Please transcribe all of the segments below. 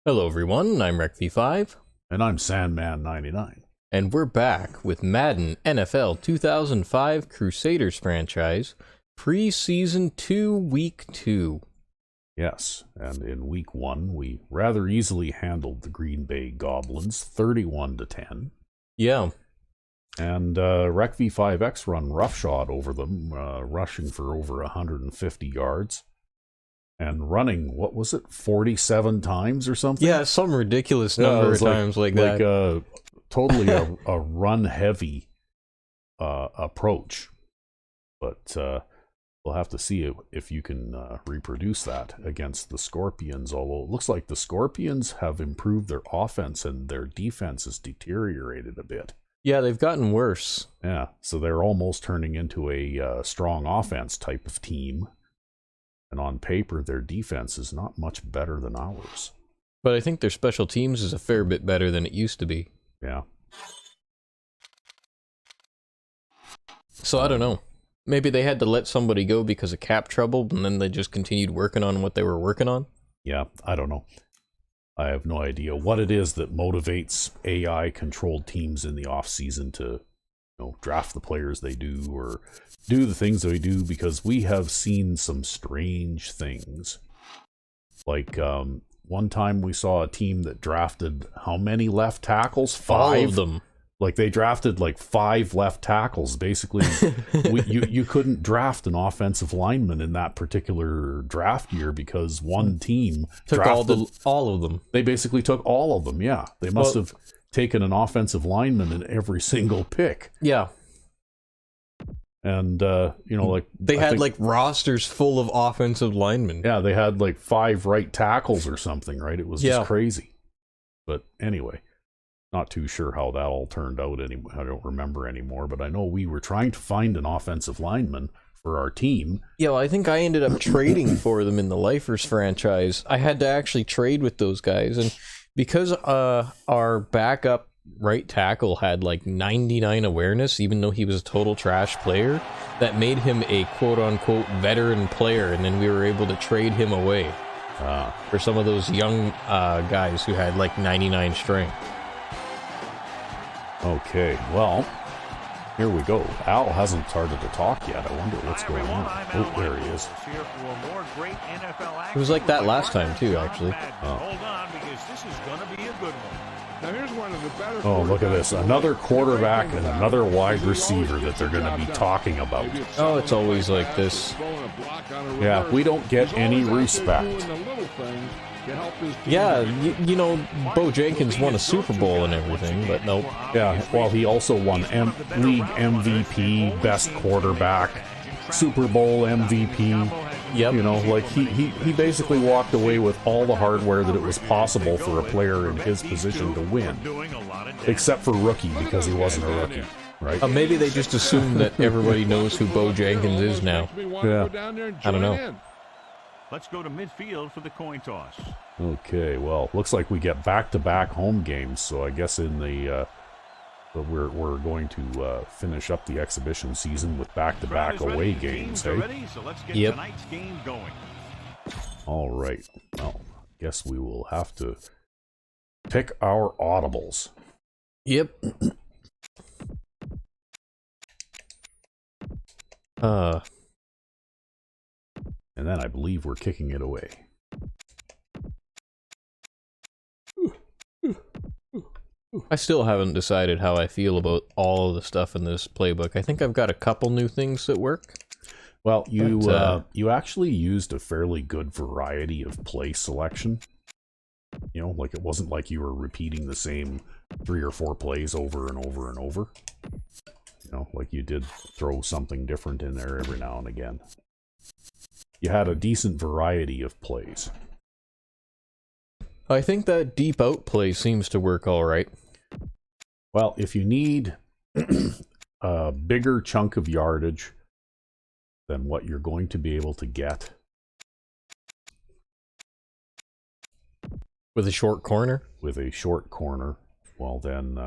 Hello everyone, I'm Recv5, And I'm Sandman99. and we're back with Madden NFL 2005 Crusaders franchise, Preseason 2, Week 2. Yes, and in week 1, we rather easily handled the Green Bay Goblins 31-10. Yeah, And Recv5x run roughshod over them, rushing for over 150 yards. And running, what was it, 47 times or something? yeah, some ridiculous number of times like that. Totally a run-heavy approach. But we'll have to see if you can reproduce that against the Scorpions, although it looks like the Scorpions have improved their offense and their defense has deteriorated a bit. Yeah, they've gotten worse. Yeah, so they're almost turning into a strong offense type of team. And on paper, their defense is not much better than ours. But I think their special teams is a fair bit better than it used to be. Yeah. So I don't know. Maybe they had to let somebody go because of cap trouble, and then they just continued working on what they were working on? Yeah, I don't know. I have no idea what it is that motivates AI-controlled teams in the off-season to draft the players they do or do the things they do, because we have seen some strange things. Like, one time we saw a team that drafted how many left tackles? 5? All of them. Like, they drafted like 5 left tackles. Basically, you couldn't draft an offensive lineman in that particular draft year because one team Took drafted all of them. They basically took all of them. Yeah, they must have taken an offensive lineman in every single pick. Yeah. And like they had like rosters full of offensive linemen. Yeah, they had like 5 right tackles or something, right? It was just crazy. But anyway, not too sure how that all turned out anymore. I don't remember anymore, but I know we were trying to find an offensive lineman for our team. Yeah, well, I think I ended up trading for them in the Lifers franchise. I had to actually trade with those guys, and because our backup right tackle had like 99 awareness, even though he was a total trash player, that made him a quote-unquote veteran player, and then we were able to trade him away for some of those young guys who had like 99 strength. Okay, well, here we go. Al hasn't started to talk yet. I wonder what's going on. Oh, there he is. It was like that last time too, actually. Hold on, because this is going to be a good one. Now here's one of the better. Oh, look at this. Another quarterback and another wide receiver that they're going to be talking about. Oh, it's always like this. Yeah, we don't get any respect. Yeah, you know, Bo Jenkins won a Super Bowl and everything, but nope. Yeah, well, he also won League MVP, Best Quarterback, Super Bowl MVP. Yep. You know, like he basically walked away with all the hardware that it was possible for a player in his position to win. Except for rookie, because he wasn't a rookie, right? Maybe they just assume that everybody knows who Bo Jenkins is now. Yeah. I don't know. Let's go to midfield for the coin toss. Okay, well, looks like we get back-to-back home games, so I guess in the we're going to finish up the exhibition season with back-to-back away games, hey? Ready, so let's get tonight's game going. All right, well, guess we will have to pick our audibles. Yep. And then I believe we're kicking it away. I still haven't decided how I feel about all of the stuff in this playbook. I think I've got a couple new things that work. Well, you actually used a fairly good variety of play selection. You know, like it wasn't like you were repeating the same 3 or 4 plays over and over and over. You know, like you did throw something different in there every now and again. You had a decent variety of plays. I think that deep out play seems to work all right. Well, if you need a bigger chunk of yardage than what you're going to be able to get With a short corner? with a short corner, well then,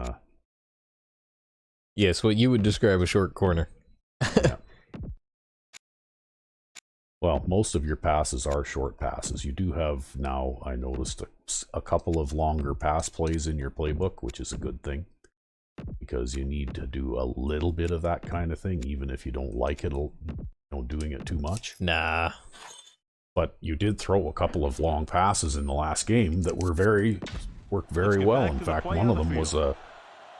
Yes, what you would describe a short corner. yeah. Well, most of your passes are short passes. You do have now, I noticed, a couple of longer pass plays in your playbook, which is a good thing, because you need to do a little bit of that kind of thing, even if you don't like it, doing it too much. Nah. But you did throw a couple of long passes in the last game that worked very well. In fact, one of them was a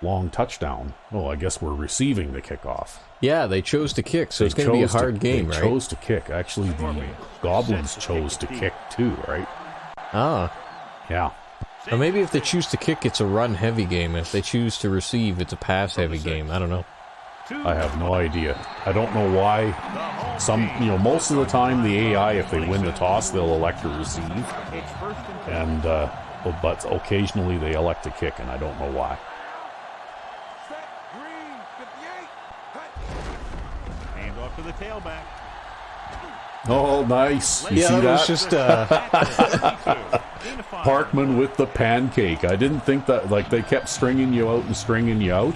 long touchdown. Oh, I guess we're receiving the kickoff. Yeah, they chose to kick, so it's going to be a hard game, right? They chose to kick. Actually, the Goblins chose to kick too, right? Ah. Yeah. Or maybe if they choose to kick, it's a run-heavy game. If they choose to receive, it's a pass-heavy game. I don't know. I have no idea. I don't know why. Most of the time, the AI, if they win the toss, they'll elect to receive. And, but occasionally they elect to kick, and I don't know why. To the tailback. Oh, nice. You see that? Was just Parkman with the pancake. I didn't think that, they kept stringing you out and stringing you out,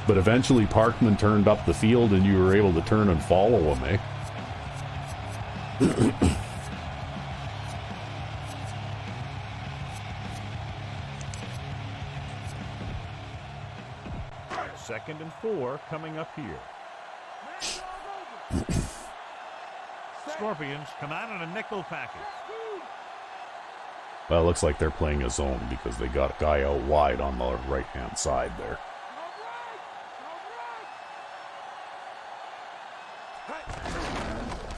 but eventually Parkman turned up the field and you were able to turn and follow him, eh? Second and 4 coming up here. Scorpions come out in a nickel package. Well, it looks like they're playing a zone because they got a guy out wide on the right-hand side there.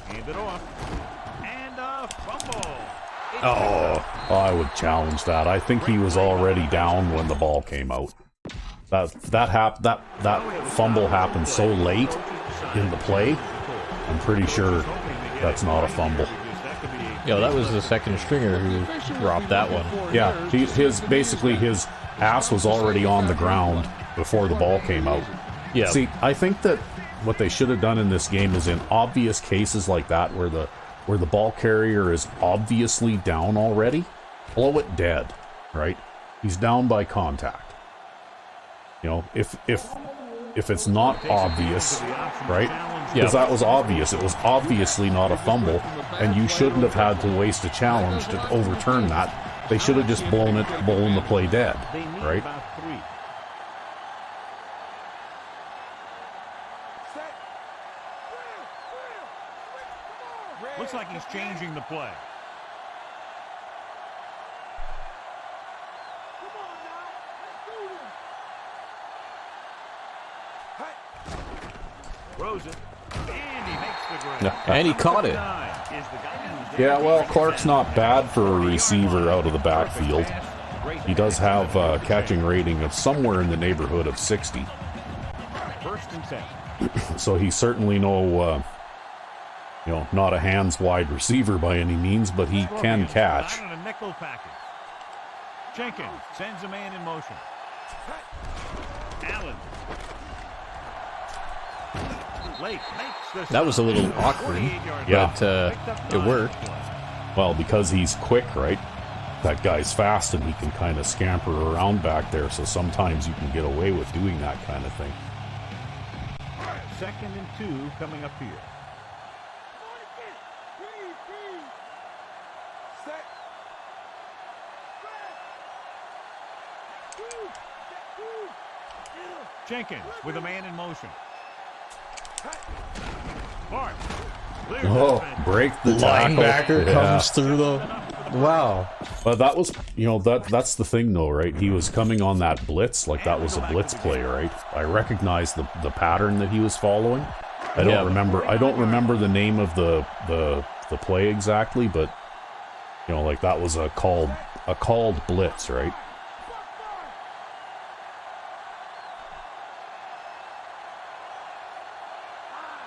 Hand it off. And a fumble. Oh, I would challenge that. I think he was already down when the ball came out. That fumble happened so late in the play. I'm pretty sure that's not a fumble. Yo, that was the second stringer who dropped that one. Yeah, his ass was already on the ground before the ball came out. Yeah. See, I think that what they should have done in this game is in obvious cases like that where the ball carrier is obviously down already, blow it dead, right? He's down by contact. If it's not obvious, right? Because that was obvious. It was obviously not a fumble, and you shouldn't have had to waste a challenge to overturn that. They should have just blown the play dead, right? Looks like he's changing the play. Throws it, and he makes the grab. And he caught it. Yeah, well, Clark's not bad for a receiver out of the backfield. He does have a catching rating of somewhere in the neighborhood of 60. First and 10. So he's certainly not a hands-wide receiver by any means, but he can catch. A nickel package. Jenkins sends a man in motion. Allen. That was a little awkward, but it worked. Well, because he's quick, right? That guy's fast and he can kind of scamper around back there, so sometimes you can get away with doing that kind of thing. Second and 2 coming up here. Jenkins with a man in motion. Oh, break the tackle. Linebacker comes through the... Wow. But that was, that's the thing though, right? He was coming on that blitz, like that was a blitz play, right? I recognized the pattern that he was following. I don't remember the name of the play exactly, but that was a called blitz, right?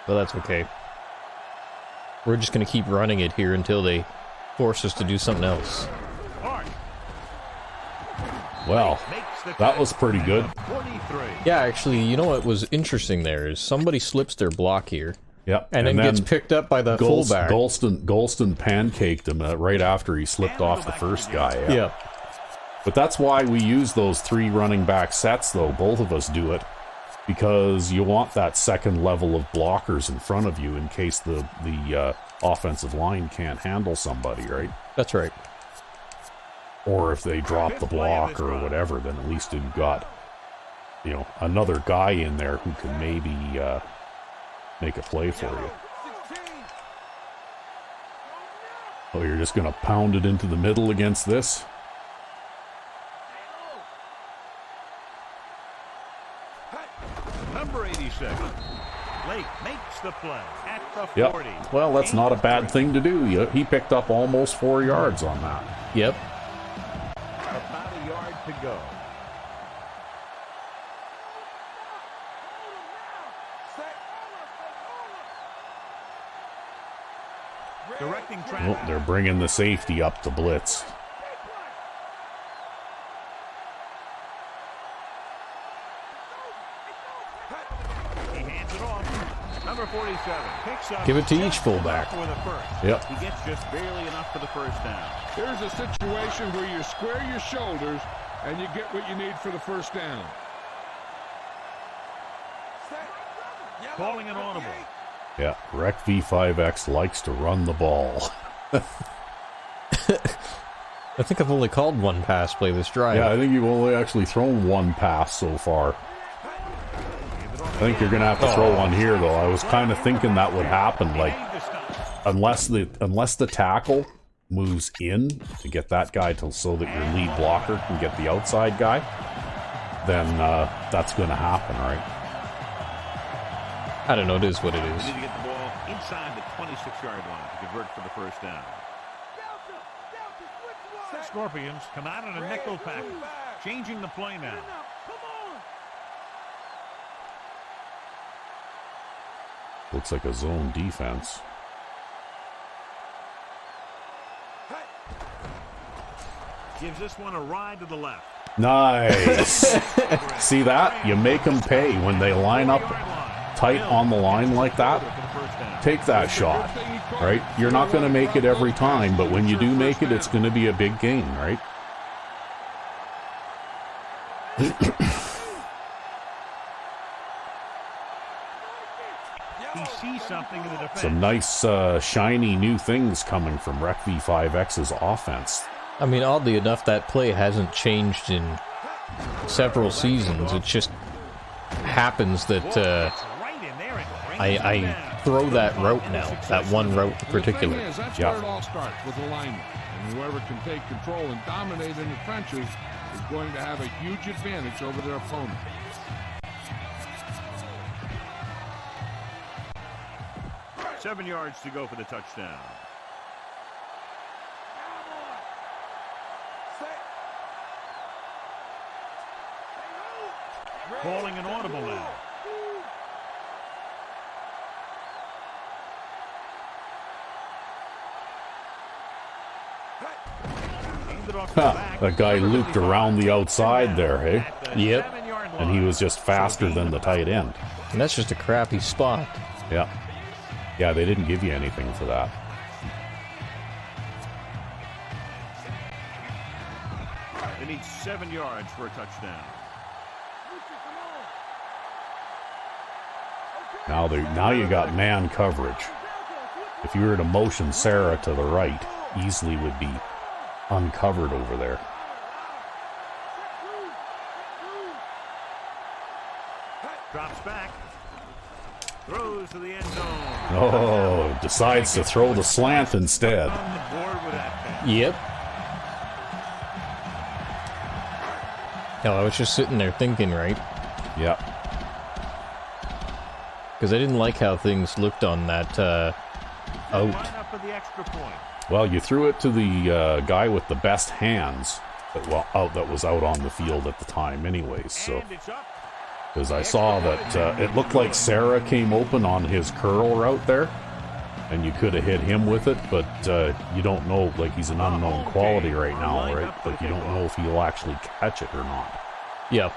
But that's okay. We're just going to keep running it here until they force us to do something else. Well, that was pretty good. Yeah, actually, you know what was interesting there is somebody slips their block here. Yep. And then gets picked up by the fullback. Golston pancaked him right after he slipped off the first guy. Yeah. But that's why we use those 3 running back sets, though. Both of us do it. Because you want that second level of blockers in front of you in case the offensive line can't handle somebody, right? That's right. Or if they drop the block or whatever, then at least you've got, you know, another guy in there who can maybe make a play for you. Oh, you're just going to pound it into the middle against this? Number 87. Lake makes the play at the 40. Yep. Well, that's not a bad thing to do. He picked up almost 4 yards on that. Yep. About a yard to go. Directing traffic. Oh, they're bringing the safety up to blitz. He hands it off. Number 47 picks up. Give it to each fullback. For the first. Yep. He gets just barely enough for the first down. Here's a situation where you square your shoulders and you get what you need for the first down. Calling an audible. Yeah, Recv5x likes to run the ball. I think I've only called one pass play this drive. Yeah, I think you've only actually thrown one pass so far. I think you're going to have to throw one here, though. I was kind of thinking that would happen, like, unless the tackle moves in to get that guy so that your lead blocker can get the outside guy, then that's going to happen, right? I don't know. It is what it is. You need to get the ball inside the 26-yard line to convert for the first down. Scorpions come out in a nickel package, changing the play now. Looks like a zone defense. Gives this one a ride to the left. Nice. See that? You make them pay when they line up tight on the line like that. Take that shot, right? You're not going to make it every time, but when you do make it, it's going to be a big gain, right? He sees something in the defense. Some nice, shiny new things coming from Recv5x's offense. I mean, oddly enough, that play hasn't changed in several seasons. It just happens that I throw that route now, that one route in particular. That's where it all starts, with alignment. And whoever can take control and dominate in the trenches is going to have a huge advantage over their opponent. Seven yards to go for the touchdown. Calling an audible now. That guy looped around the outside there, hey? Yep. And he was just faster than the tight end. And that's just a crappy spot. Yeah. Yeah, they didn't give you anything for that. They need 7 yards for a touchdown. Now you got man coverage. If you were to motion Sarah to the right, easily would be uncovered over there. Drops back. Throws to the end zone. Oh, decides to throw the slant instead. On the board with that pass. Yep. Hell, I was just sitting there thinking, right? Yep. Because I didn't like how things looked on that out. Line up for the extra point. Well, you threw it to the guy with the best hands that was out on the field at the time anyways. So, And it's up. because I saw that it looked like Sarah came open on his curl route there, and you could have hit him with it, but you don't know, like, he's an unknown quality right now, right? Like, you don't know if he'll actually catch it or not. Yep.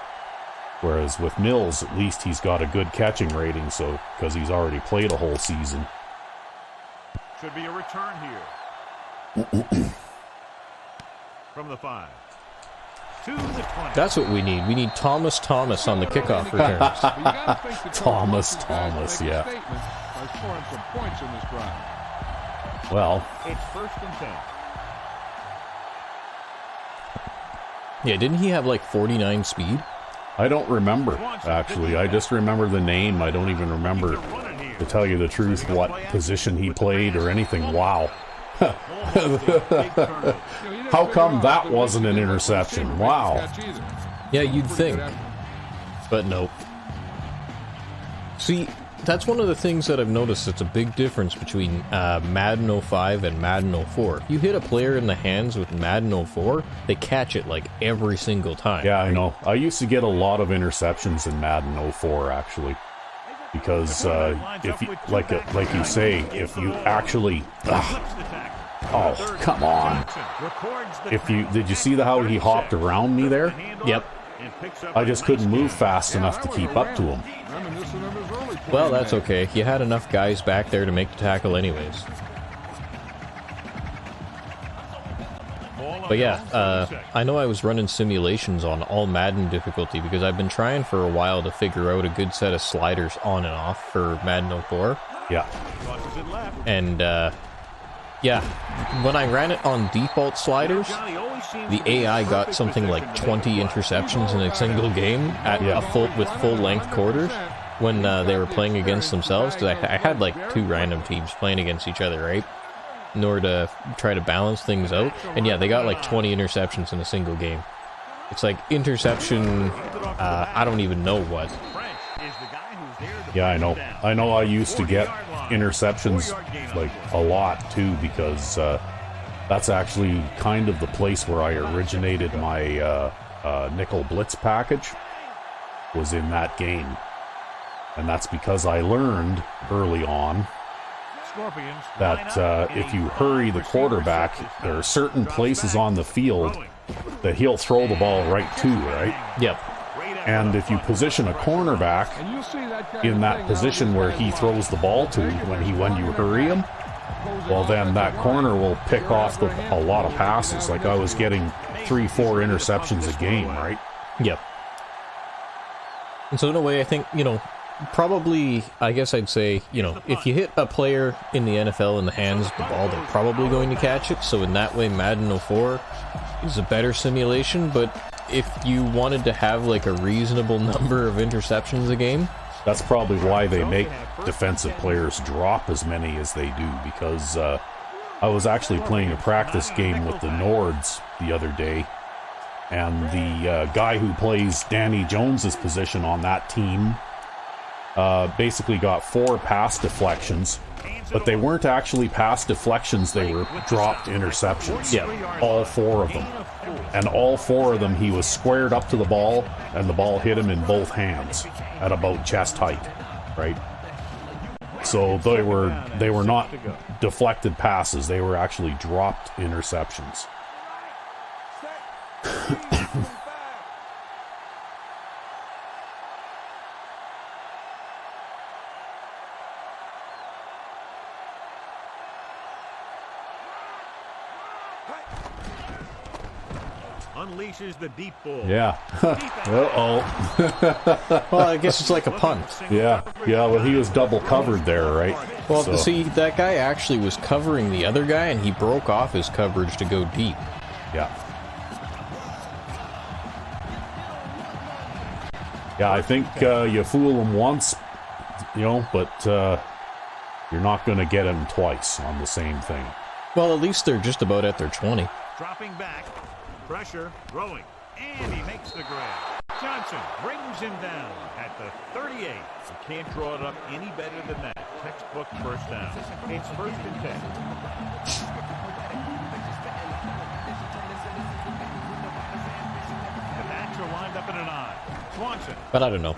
Whereas with Mills, at least he's got a good catching rating, so because he's already played a whole season. Should be a return here. From the 5. To the 20. That's what we need. We need Thomas on the kickoff returns. Thomas, yeah. By scoring some points in this drive. Well, It's 1st and 10. Yeah, didn't he have like 49 speed? I don't remember, actually. I just remember the name. I don't even remember, to tell you the truth, what position he played or anything. Wow. How come that wasn't an interception? Wow. Yeah, you'd think. But nope. See, that's one of the things that I've noticed. It's a big difference between Madden 05 and Madden 04. If you hit a player in the hands with Madden 04, they catch it like every single time. Yeah, I know. I used to get a lot of interceptions in Madden 04, actually. Because, if you, like you say, if you actually... oh, come on. Did you see how he hopped around me there? Yep. I just couldn't move fast enough to keep up to him. Well, that's okay. You had enough guys back there to make the tackle anyways. But yeah, I know I was running simulations on all Madden difficulty because I've been trying for a while to figure out a good set of sliders on and off for Madden 04. Yeah. And, yeah, when I ran it on default sliders, the AI got something like 20 interceptions in a single game at with full-length quarters when they were playing against themselves, because I had like 2 random teams playing against each other, right? In order to try to balance things out. And yeah, they got like 20 interceptions in a single game. It's like interception, I don't even know what. Yeah, I know. I used to get interceptions like a lot too, because that's actually kind of the place where I originated my nickel blitz package, was in that game. And that's because I learned early on that if you hurry the quarterback, there are certain places on the field that he'll throw the ball right to, right? Yep. And if you position a cornerback in that position where he throws the ball to when you hurry him, well, then that corner will pick off a lot of passes. Like I was getting 3-4 interceptions a game, right? Yep. And so in a way, I think, probably, I guess I'd say, if you hit a player in the NFL in the hands of the ball, they're probably going to catch it. So in that way, Madden 04 is a better simulation. But if you wanted to have like a reasonable number of interceptions a game, that's probably why they make defensive players drop as many as they do. Because I was actually playing a practice game with the Nords the other day, and the guy who plays Danny Jones's position on that team basically got 4 pass deflections, but they weren't actually pass deflections, they were dropped interceptions. Yeah. All 4 of them. And all 4 of them, he was squared up to the ball, and the ball hit him in both hands at about chest height, right? So they were not deflected passes, they were actually dropped interceptions. Unleashes the deep ball. Yeah. Uh-oh. well, I guess it's like a punt. Yeah, well, he was double covered there, right? Well, So- see, that guy actually was covering the other guy, and he broke off his coverage to go deep. Yeah. Yeah, I think you fool him once, but you're not going to get him twice on the same thing. Well, at least they're just about at their 20. Dropping back. Pressure, throwing, and he makes the grab. Johnson brings him down at the 38. You can't draw it up any better than that. Textbook first down. It's 1st and 10. The backs are lined up in an eye. Swanson. But I don't know.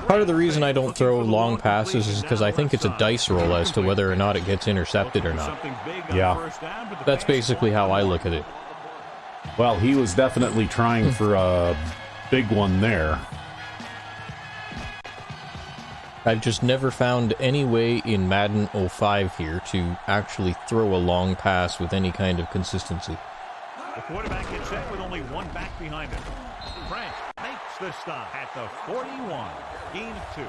Part of the reason I don't throw long passes is because I think it's a dice roll as to whether or not it gets intercepted or not. Yeah. That's basically how I look at it. Well, he was definitely trying for a big one there. I've just never found any way in Madden 05 here to actually throw a long pass with any kind of consistency. The quarterback gets set with only 1 back behind him. French makes the stop at the 41. Gain of 2.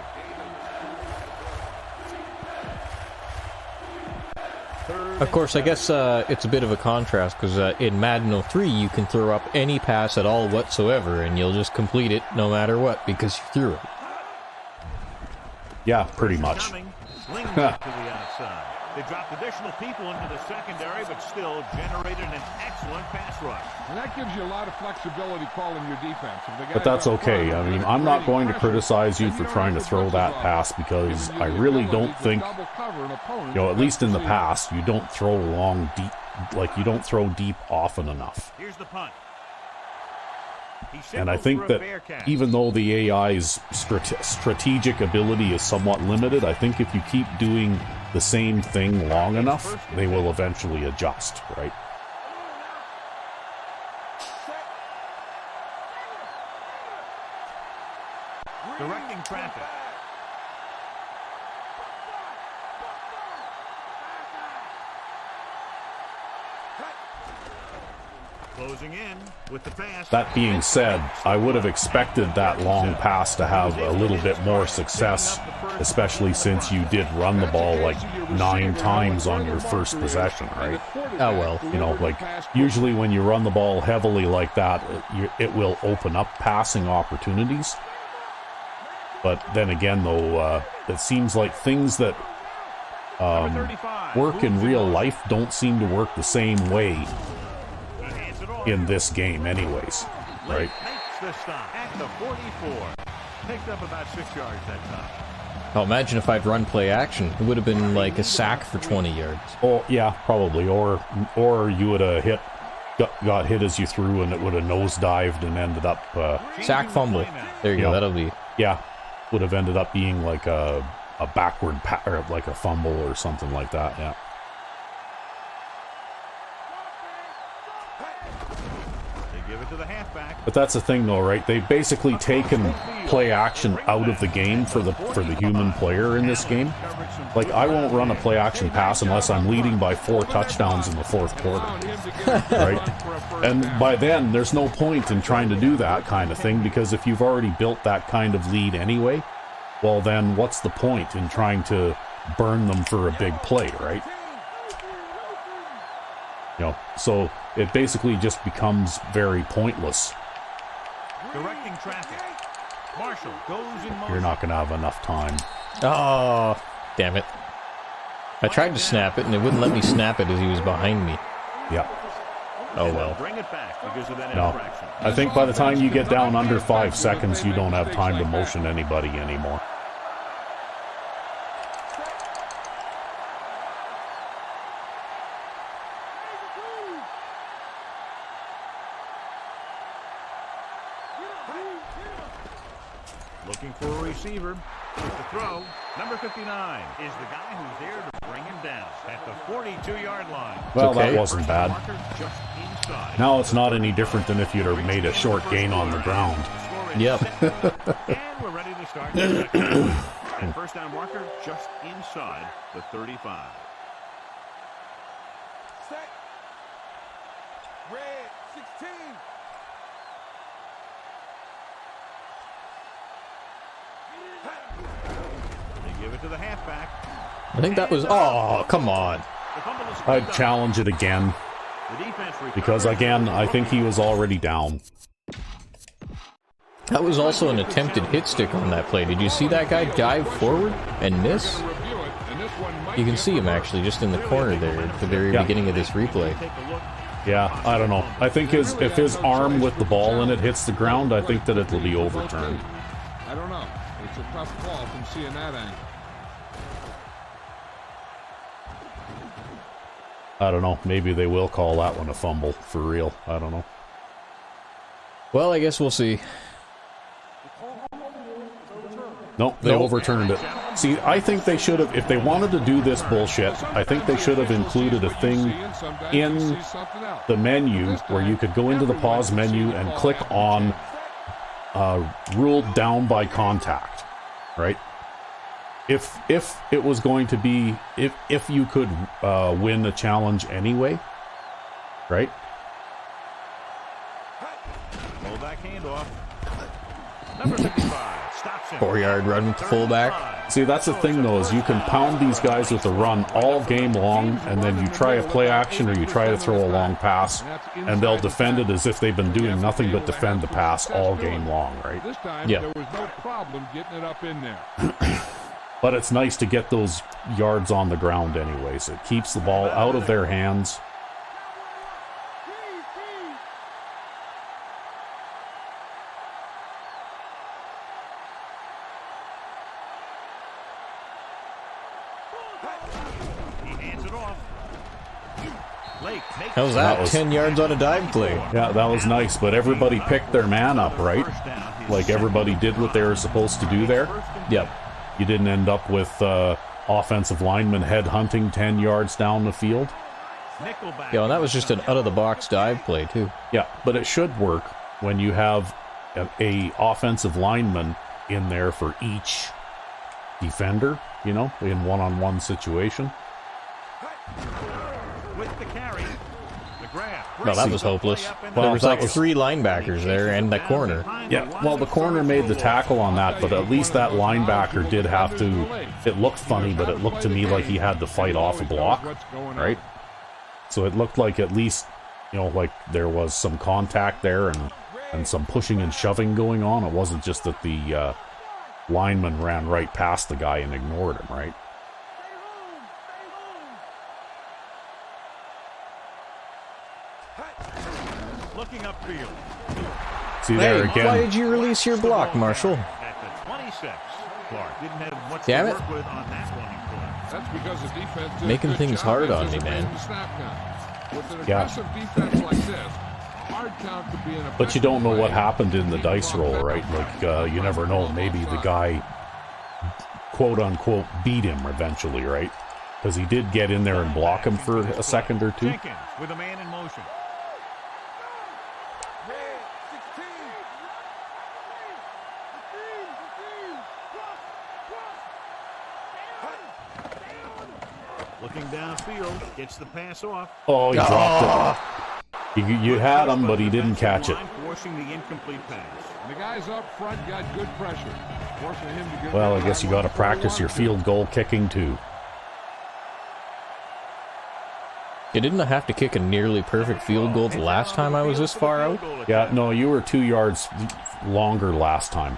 Of course, I guess it's a bit of a contrast, because in Madden 03, you can throw up any pass at all whatsoever, and you'll just complete it no matter what, because you threw it. Yeah, pretty much. Sling it to the outside. They dropped additional people into the secondary, but still generated an excellent pass rush. And that gives you a lot of flexibility calling your defense. But that's okay. I mean, I'm not going to criticize you for trying to throw that pass, because I really don't think, you know, at least in the past, you don't throw long, deep, like you don't throw deep often enough. Here's the punt. And I think that even though the AI's strategic ability is somewhat limited, I think if you keep doing the same thing long enough, they will eventually adjust, right? Directing traffic. Closing in with the pass. That being said, I would have expected that long pass to have a little bit more success, especially since you did run the ball like 9 times on your first possession, right? Oh, well. You know, like, usually when you run the ball heavily like that, it will open up passing opportunities. But then again, though, it seems like things that work in real life don't seem to work the same way in this game anyways, right? Makes the stop at the 44. Picked up about 6 yards that time. Oh, imagine if I'd run play action. It would have been like a sack for 20 yards. Oh, yeah, probably. Or you would have got hit as you threw, and it would have nosedived and ended up... sack fumble. There you go, that'll be... Yeah, would have ended up being like a backward or like a fumble or something like that, yeah. To the halfback. But that's the thing, though, right? They've basically taken play action out of the game for the human player in this game. Like, I won't run a play action pass unless I'm leading by 4 touchdowns in the 4th quarter, right? And by then, there's no point in trying to do that kind of thing, because if you've already built that kind of lead anyway, well, then what's the point in trying to burn them for a big play, right? You know, so it basically just becomes very pointless. Directing traffic. Marshall goes in motion. You're not going to have enough time. Oh, damn it. I tried to snap it, and it wouldn't let me snap it as he was behind me. Yeah. Oh, well. Bring it back because of that No. infraction. I think by the time you get down under 5 seconds, you don't have time to motion anybody anymore. Looking for a receiver. With the throw, number 59 is the guy who's there to bring him down at the 42-yard line. Well, okay. that wasn't bad. Just inside. Now it's not any different than if you'd have made a short gain on the ground. Yep. And we're ready to start the second. And first down marker just inside the 35. Set. Red 16. They give it to the halfback. I think that was... Oh, come on. The fumble is I'd picked up. challenge it again, The defense because recovers. again, I think he was already down. That was also an attempted hit stick on that play. Did you see that guy dive forward and miss? You can see him actually just in the corner there at the very beginning of this replay. Take a look. Yeah, I don't know. I think if his arm with the ball in it hits the ground, I think that it'll be overturned. I don't know. It's a tough call from seeing that angle. I don't know. Maybe they will call that one a fumble for real. I don't know. Well, I guess we'll see. No, they overturned it. See, I think they should have, if they wanted to do this bullshit, I think they should have included a thing in the menu where you could go into the pause menu and click on ruled down by contact, right? If it was going to be, if you could win the challenge anyway, right? Fullback handoff. Number 55 stops him. 4-yard run with the fullback. See, that's the thing, though, is you can pound these guys with a run all game long, and then you try a play action or you try to throw a long pass, and they'll defend it as if they've been doing nothing but defend the pass all game long, right? This time, Yeah. there was no problem getting it up in there. But it's nice to get those yards on the ground anyways. It keeps the ball out of their hands. He hands it off. Lake makes How's That that? was- 10 yards on a dive play. Yeah, that was nice, but everybody picked their man up, right? Like everybody did what they were supposed to do there. Yep. You didn't end up with offensive lineman head hunting 10 yards down the field. Nickelback. Yeah, and that was just an out-of-the-box dive play, too. Yeah, but it should work when you have a offensive lineman in there for each defender, you know, in one-on-one situation. With the carry. The grab. No, that was hopeless. Well, There was that like was- 3 linebackers there and that corner. Yeah, well, the corner made the tackle on that, but at least that linebacker did have to. It looked funny, but it looked to me like he had to fight off a block, right? So it looked like at least, you know, like there was some contact there and some pushing and shoving going on. It wasn't just that the lineman ran right past the guy and ignored him, right? Looking upfield. See Hey, there why again. did you release your block, Marshall? At the 26. Clark didn't have much Damn to it. work with on that one. That's because the defense did a Making good things job hard on me, anticipating man. the snap count. With an Yeah. aggressive defense like this, hard count could be an But you don't know what effective way happened in the to keep dice the roll, ball right? back. Like, you never know. Maybe the guy, quote unquote, beat him eventually, right? Because he did get in there and block him for a second or two. Jenkins with a man in motion. Red 16. Looking downfield. Gets the pass off. Oh, he dropped it. You had him, but he didn't catch it. Line forcing the incomplete pass. The guys up front got good pressure, forcing him to get Well, rid I of guess that you got to one practice your 41. field goal kicking too. You didn't have to kick a nearly perfect field goal the last time I was this far out. Yeah, no, you were 2 yards longer last time.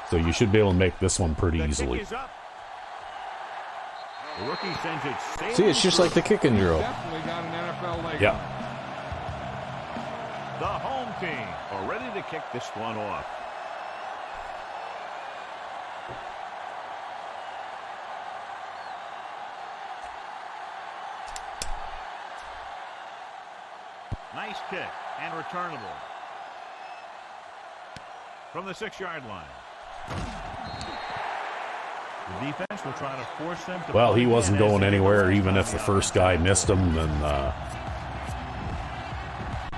So you should be able to make this one pretty The kick easily. is up. The rookie sends it sailing See, it's just like the kicking drill. Definitely got an NFL leg. Yeah. The home team are ready to kick this one off. Nice kick and returnable. From the 6-yard line. The defense will try to force them to Well, play he wasn't again as going they anywhere, reverse even on if the the first guy missed him, then the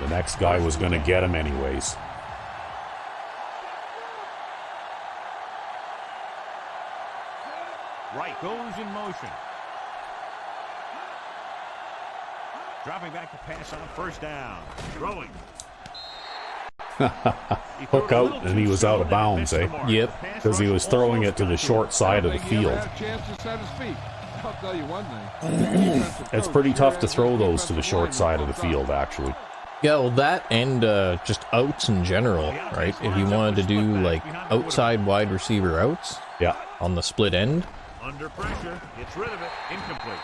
next guy was going to get him anyways. Right goes in motion. Dropping back to pass on first down. Throwing. Hook out, and he was out of bounds, eh? Yep. Because he was throwing it to the short side of the I think he field. had a chance to set his feet. I'll tell you one thing. It's pretty tough to throw those to the short side of the field, actually. Yeah, well, that and just outs in general, right? If you wanted to do like outside wide receiver outs Yeah. on the split end, Under pressure. Gets rid of it. Incomplete.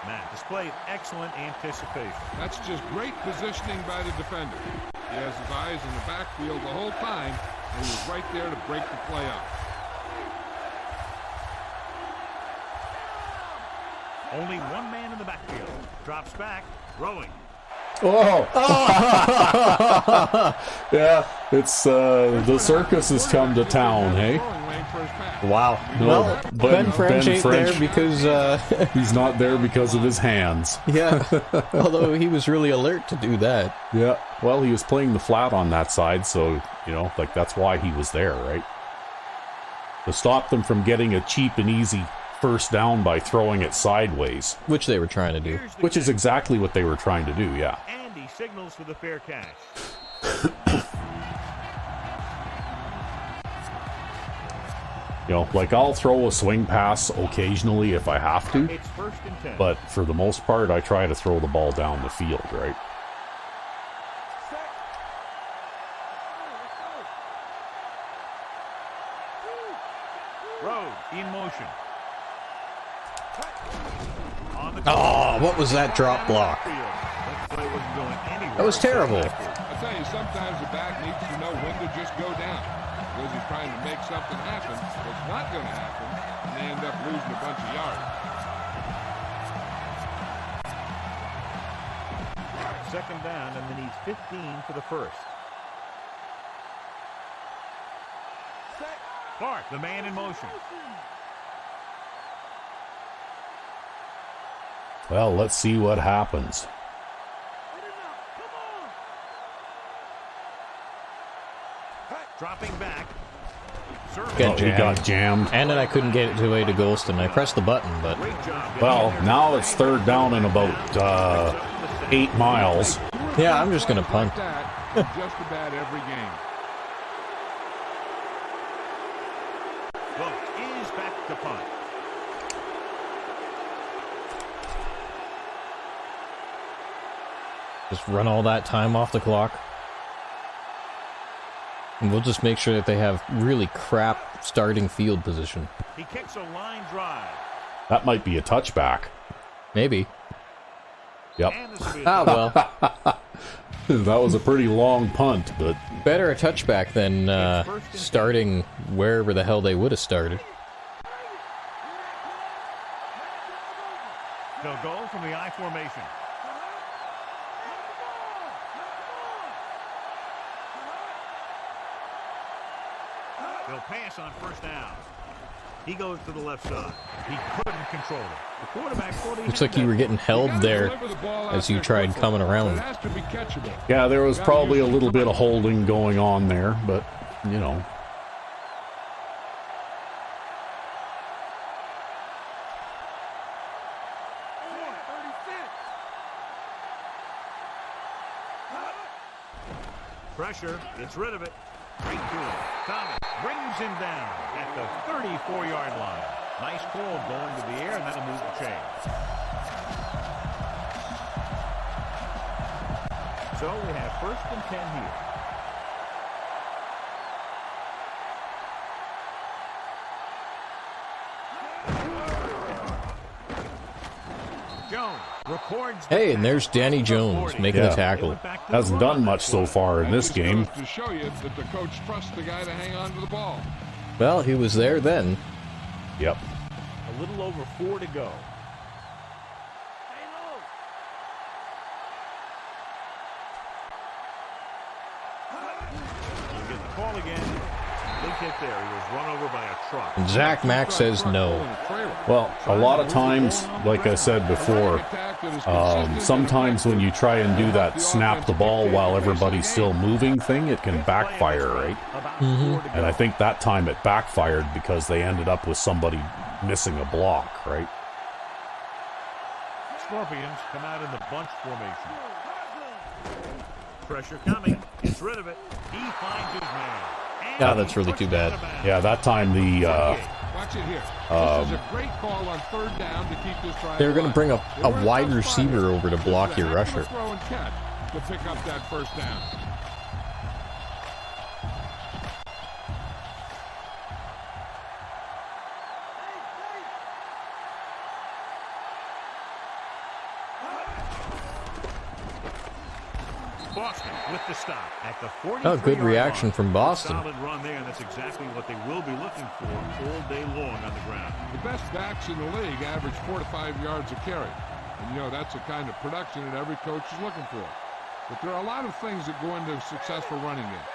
Matt displayed excellent anticipation. That's just great positioning by the defender. He has his eyes in the backfield the whole time, and he was right there to break the play up. Only one man in the backfield. Drops back. Throwing. Oh! Yeah, it's the circus has come to town, hey? Throwing lane for his pass. wow. No, Well, but Ben French Ben ain't French- there because, He's not there because of his hands. yeah, although he was really alert to do that. Yeah, well, he was playing the flat on that side, so, you know, like, that's why he was there, right? To stop them from getting a cheap and easy first down by throwing it sideways, Which they were trying to do. Here's the which is catch. exactly what they were trying to do, yeah. And he signals for the fair catch. You know, like I'll throw a swing pass occasionally if I have to, It's 1st and 10. but for the most part, I try to throw the ball down the field, right? Rhodes in motion. On the Oh, what was that drop block? That play wasn't going anywhere. That was terrible. I tell you, sometimes the back needs to know when to just go down. Because he's trying to make something happen that's not going to happen, and they end up losing a bunch of yards. 2nd down, and then he's 15 for the 1st. Clark, the man in motion. Well, let's see what happens. Dropping back. Get Oh, he got jammed. And then I couldn't get it away to Golston. I pressed the button, but Great job. Well, now it's 3rd down and about 8 miles. yeah, I'm just gonna punt. Like that in just about every game. Vogt is back to punt. Just run all that time off the clock. And we'll just make sure that they have really crap starting field position. He kicks a line drive. That might be a touchback. Maybe. Yep. And this will be a Ah, well. That was a pretty long punt, but Better a touchback than starting wherever the hell they would have started. They'll go from the I formation. They'll pass on 1st down. He goes to the left side. He couldn't control it. The quarterback thought he Looks had like you were getting held there as you tried coming It around. has to be catchable. yeah, there was probably a little bit of holding going on there, but, you know. Pressure, gets rid of it. Straight to him. Thomas brings him down at the 34-yard line. Nice call going to the air, and that'll move the chains. So we have 1st and 10 here. Jones records. Hey, and there's Danny Jones making Yeah. the tackle. Hasn't done much so far in this game. To show you that the coach trusts the guy to hang on to the ball. Well, he was there then. Yep. A little over 4 to go. We'll get the call again. Big hit there. He was run over by a truck. And Zach Mack says no. Well, a lot of times, like I said before, sometimes when you try and do that snap the ball while everybody's still moving thing, it can backfire, right? And I think that time it backfired because they ended up with somebody missing a block, right? Scorpions come out in the bunch formation. Pressure coming. Gets rid of it. He finds his man. And Yeah, that's really too bad. Yeah, that time the Watch it here. This is a great call on 3rd down to keep this drive They were going to alive. bring They a were wide tough receiver fighters. over to block your It was a heck of a rusher. throw and catch to pick up that 1st down. Boston with the stop at the 43-yard Oh, good reaction line. from Boston. Solid run there, and that's exactly what they will be looking for all day long on the ground. The best backs in the league average 4 to 5 yards a carry. And, you know, that's the kind of production that every coach is looking for. But there are a lot of things that go into a successful running game.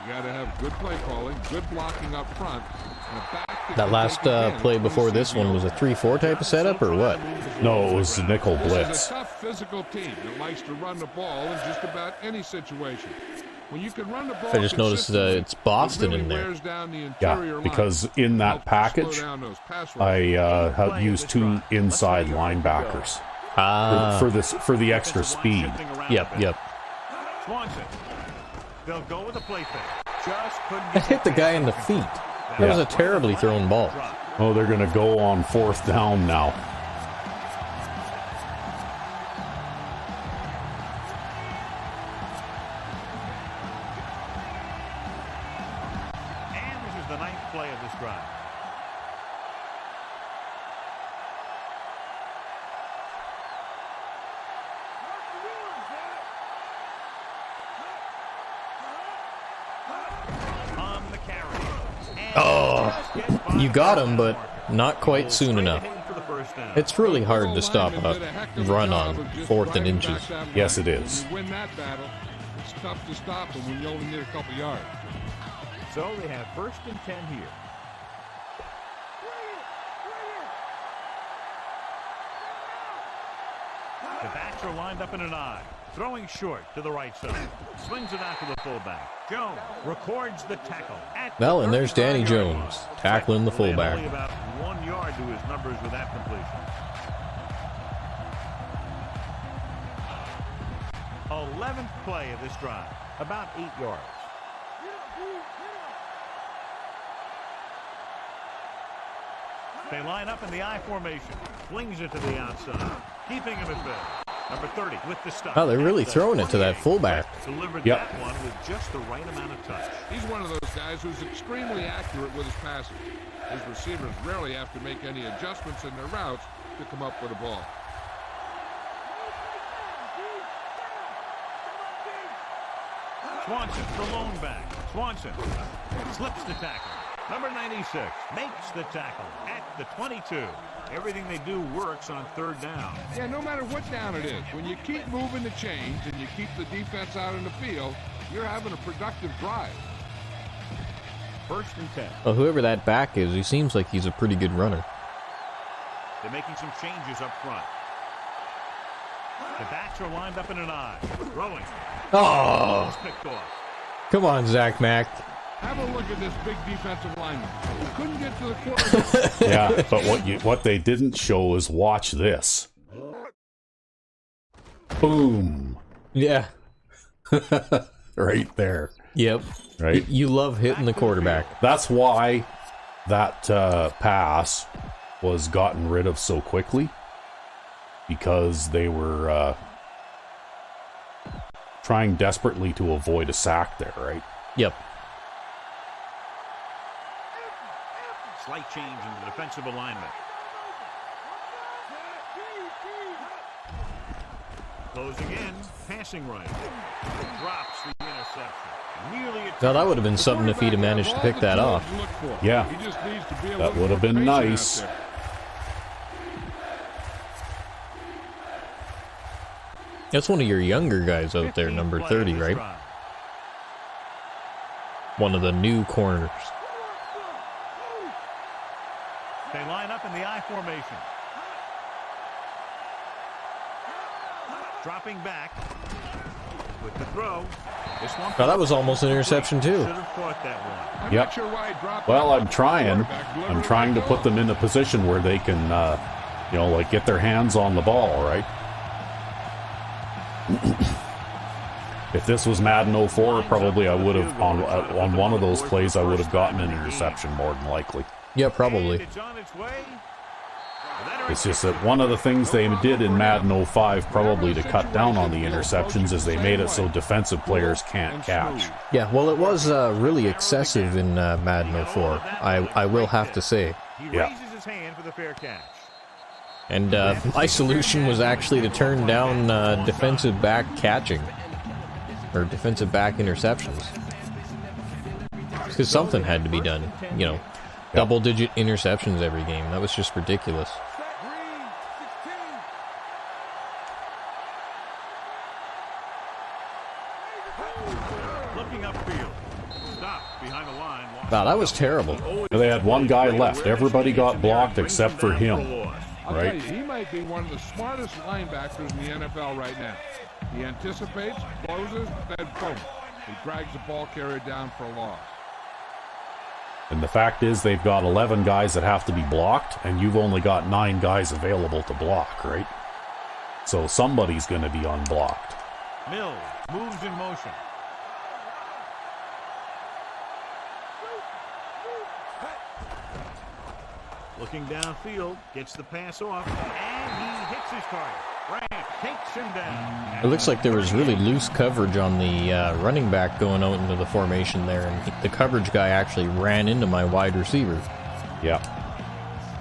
You got to have good play calling, good blocking up front, and a back That last play before this one was a 3-4 type of setup, or what? no, it was nickel This is blitz. a tough physical team that likes to run the ball in just about any situation. When you can run the ball I just noticed consistently, it's Boston it really in there. wears down the Yeah, interior line. because in that Helps to package, slow down those pass rushes. I have used 2 inside linebackers Ah, for the extra speed. yep. Swanson. They'll go with a play fake. Just couldn't I get hit the pass guy in the under feet. control. That was a terribly thrown ball. Oh, they're going to go on 4th down now. And this is the 9th play of this drive. On the carry. Oh, you got him, but not quite soon enough. It's really hard to stop a run on 4th and inches. Yes, it is. You win that battle, it's tough to stop them when you only need a couple yards. So they have 1st and 10 here. The backs are lined up in an I. Throwing short to the right side. Swings it out to the fullback. Jones records the tackle. Well, and there's Danny Jones tackling the fullback. Only about 1 yard to his numbers with that completion. 11th play of this drive. About 8 yards. They line up in the I formation. Flings it to the outside. Keeping him at bay. Number 30 with the stop. Oh, they're really throwing it to that fullback. Delivered Yep. that one with just the right amount of touch. He's one of those guys who's extremely accurate with his passing. His receivers rarely have to make any adjustments in their routes to come up with a ball. Swanson, the lone back. Swanson slips the tackle. Number 96 makes the tackle at the 22. Everything they do works on 3rd down. Yeah, no matter what down it is, when you keep moving the chains and you keep the defense out in the field, you're having a productive drive. 1st and 10. Well, whoever that back is, he seems like he's a pretty good runner. They're making some changes up front. The backs are lined up in an I. Throwing. Oh, Picked off. come on, Zach Mack. Have a look at this big defensive lineman. He couldn't get to the quarterback. Yeah, but what they didn't show is watch this. Boom. Yeah. Right there. Yep. Right? You love hitting the quarterback. That's why that pass was gotten rid of so quickly. Because they were trying desperately to avoid a sack there, right? Yep. Slight change in the defensive alignment. Closing in, passing right. Drops the interception. Nearly a Now, that would have been something if he'd have managed to pick that off. Yeah. He just needs to be a That little would have more been patient out nice. there. That's one of your younger guys out there, number 30, right? One of the new corners. They line up in the I formation. Dropping back with the throw. This one. Now, that was almost an interception, too. Should have caught that one. I'm Yep. not sure why he dropped Well, that. I'm trying. Quarterback I'm trying to put them in a position where they can, like get their hands on the ball, right? If this was Madden 04, probably I would have, on one of those plays, I would have gotten an interception more than likely. Yeah, probably. It's on its way. It's just that one of the things they did in Madden 05, probably to cut down on the interceptions, is they made it so defensive players can't catch. Yeah, well, it was really excessive in Madden 04. I will have to say. He Yeah. raises his hand for the fair catch. And my solution was actually to turn down defensive back catching. Or defensive back interceptions. Because something had to be done. You know, double-digit interceptions every game. That was just ridiculous. Green, 16. Looking upfield. Stop behind the line. Wow, that was terrible. They had one guy left. Everybody got blocked except for him. I'll Right. tell you, he might be one of the smartest linebackers in the NFL right now. He anticipates, closes, then boom. He drags the ball carrier down for a loss. And the fact is, they've got 11 guys that have to be blocked, and you've only got 9 guys available to block, right? So somebody's going to be unblocked. Mills moves in motion. Looking downfield, gets the pass off, and he hits his target. Grant takes him down. It looks like there was really loose coverage on the running back going out into the formation there, and the coverage guy actually ran into my wide receiver. Yeah.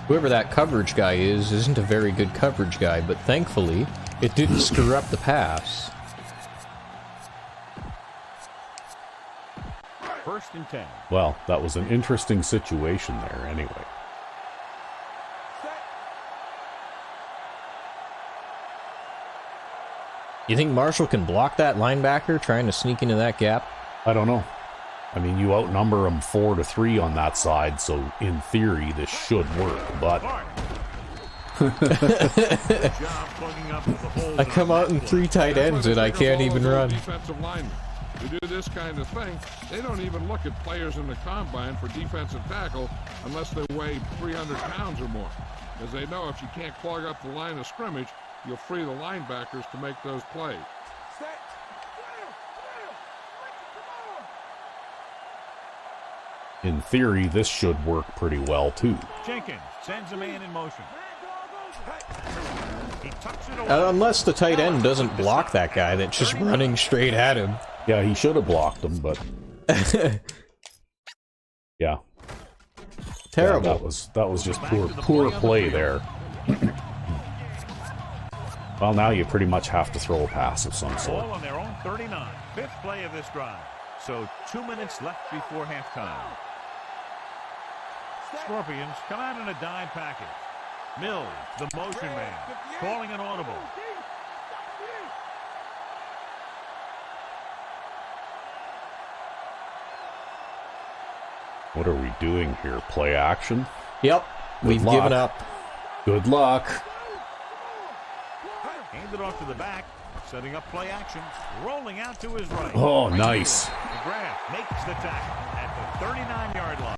Whoever that coverage guy is isn't a very good coverage guy, but thankfully, it didn't screw up the pass. 1st and 10. Well, that was an interesting situation there anyway. You think Marshall can block that linebacker trying to sneak into that gap? I don't know. I mean, you outnumber them 4-3 on that side, so in theory, this should work, but... I come out in 3 tight ends and I can't even run. Defensive linemen. To do this kind of thing, they don't even look at players in the combine for defensive tackle unless they weigh 300 pounds or more, because they know if you can't clog up the line of scrimmage, you'll free the linebackers to make those plays. In theory, this should work pretty well, too. Jenkins sends a man in motion. He tucks it away. Unless the tight end doesn't block that guy that's just running straight at him. Yeah, he should have blocked him, but... yeah. Terrible. Yeah, that was just poor play there. Well, now you pretty much have to throw a pass of some sort. Ball on their own 39. 5th play of this drive. So 2 minutes left before halftime. Scorpions come out in a dime package. Mills, the motion man, calling an audible. What are we doing here? Play action? Yep, we've given up. Good luck. Handed off to the back, setting up play action, rolling out to his right. Oh, nice. McGrath makes the tackle at the 39-yard line.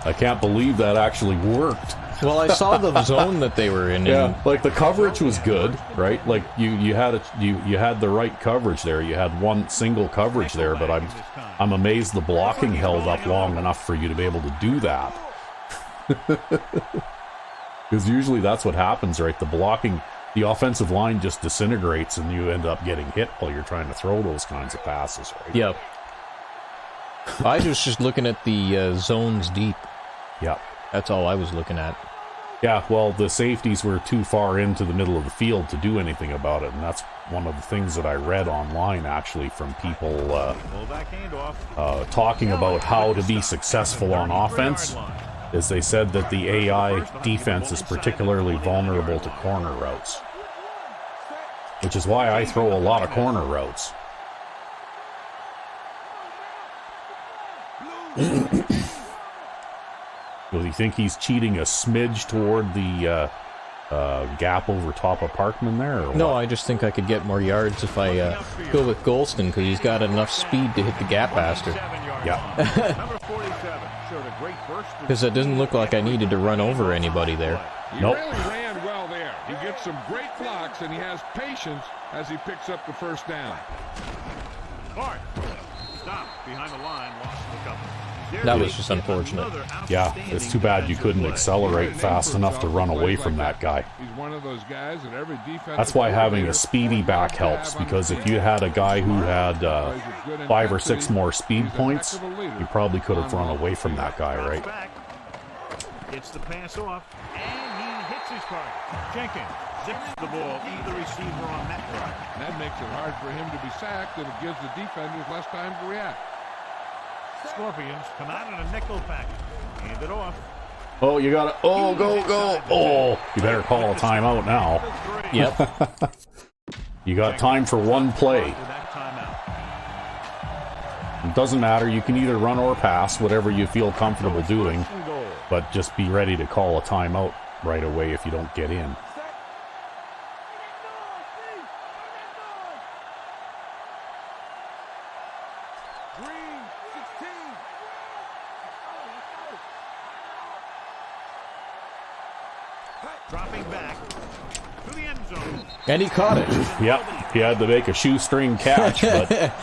I can't believe that actually worked. Well, I saw the zone that they were in. Yeah, like the coverage was good, right? Like you had the right coverage there. You had one single coverage there, but I'm amazed the blocking held up long enough for you to be able to do that. Because usually that's what happens, right? The offensive line just disintegrates and you end up getting hit while you're trying to throw those kinds of passes, right? Yep. I was just looking at the zones deep. Yep. That's all I was looking at. Yeah, well, the safeties were too far into the middle of the field to do anything about it, and that's one of the things that I read online, actually, from people talking about how to be successful on offense, is they said that the AI defense is particularly vulnerable to corner routes, which is why I throw a lot of corner routes. Do you think he's cheating a smidge toward the gap over top of Parkman there? Or No, what? I just think I could get more yards if I go with Golston, because he's got enough speed to hit the gap faster. Yeah. Because it doesn't look like I needed to run over anybody there. He Nope. really ran well there. He gets some great blocks, and he has patience as he picks up the first down. Clark stopped behind the line, lost the couple. That was just unfortunate. Yeah, it's too bad you couldn't accelerate fast enough to run away from that guy. He's one of those guys that every defense. That's why having a speedy back helps, because if you had a guy who had 5 or 6 more speed points, you probably could have run away from that guy, right? Gets the pass off, and he hits his target. Jenkins zips the ball, either receiver on that run. That makes it hard for him to be sacked, and it gives the defenders less time to react. Scorpions come out in a nickel package. Hand it off. Oh, you gotta... Oh, go! Oh, you better call a timeout now. Yep. You got time for one play. It doesn't matter. You can either run or pass, whatever you feel comfortable doing. But just be ready to call a timeout right away if you don't get in. Dropping back to the end zone. And he caught it. Yep, he had to make a shoestring catch, but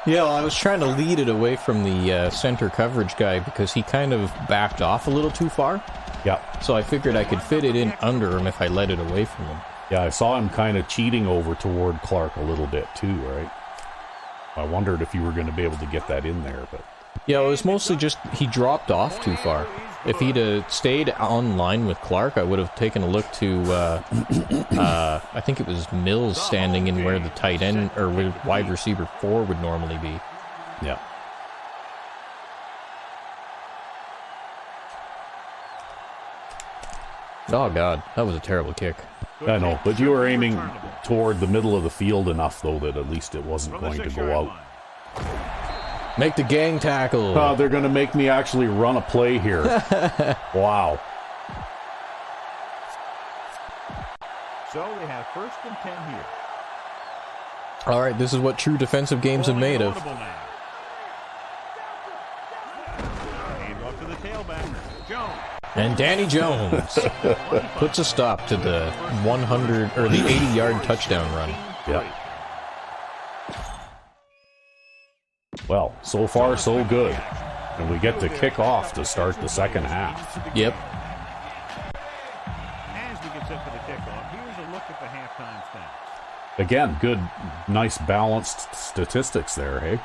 Yeah, well, I was trying to lead it away from the center coverage guy because he kind of backed off a little too far. Yeah. So I figured I could fit it in under him if I let it away from him. Yeah, I saw him kind of cheating over toward Clark a little bit too, right? I wondered if you were going to be able to get that in there, but... Yeah, it was mostly just he dropped off too far. If he'd stayed on line with Clark, I would have taken a look to, I think it was Mills standing in where the tight end, or where wide receiver 4 would normally be. Yeah. Oh, God, that was a terrible kick. I know, but you were aiming toward the middle of the field enough, though, that at least it wasn't going to go out. Make the gang tackle. Oh, they're going to make me actually run a play here. Wow. So we have 1st and 10 here. All right, this is what true defensive games are made of. Hand off to the tailback. Jones. And Danny Jones puts a stop to the 100 or the 80-yard touchdown run. Yeah. Well, so far so good. And we get to kick off to start the second half. Yep. As we get set for the kickoff, here's a look at the halftime stats. Again, good, nice balanced statistics there, hey?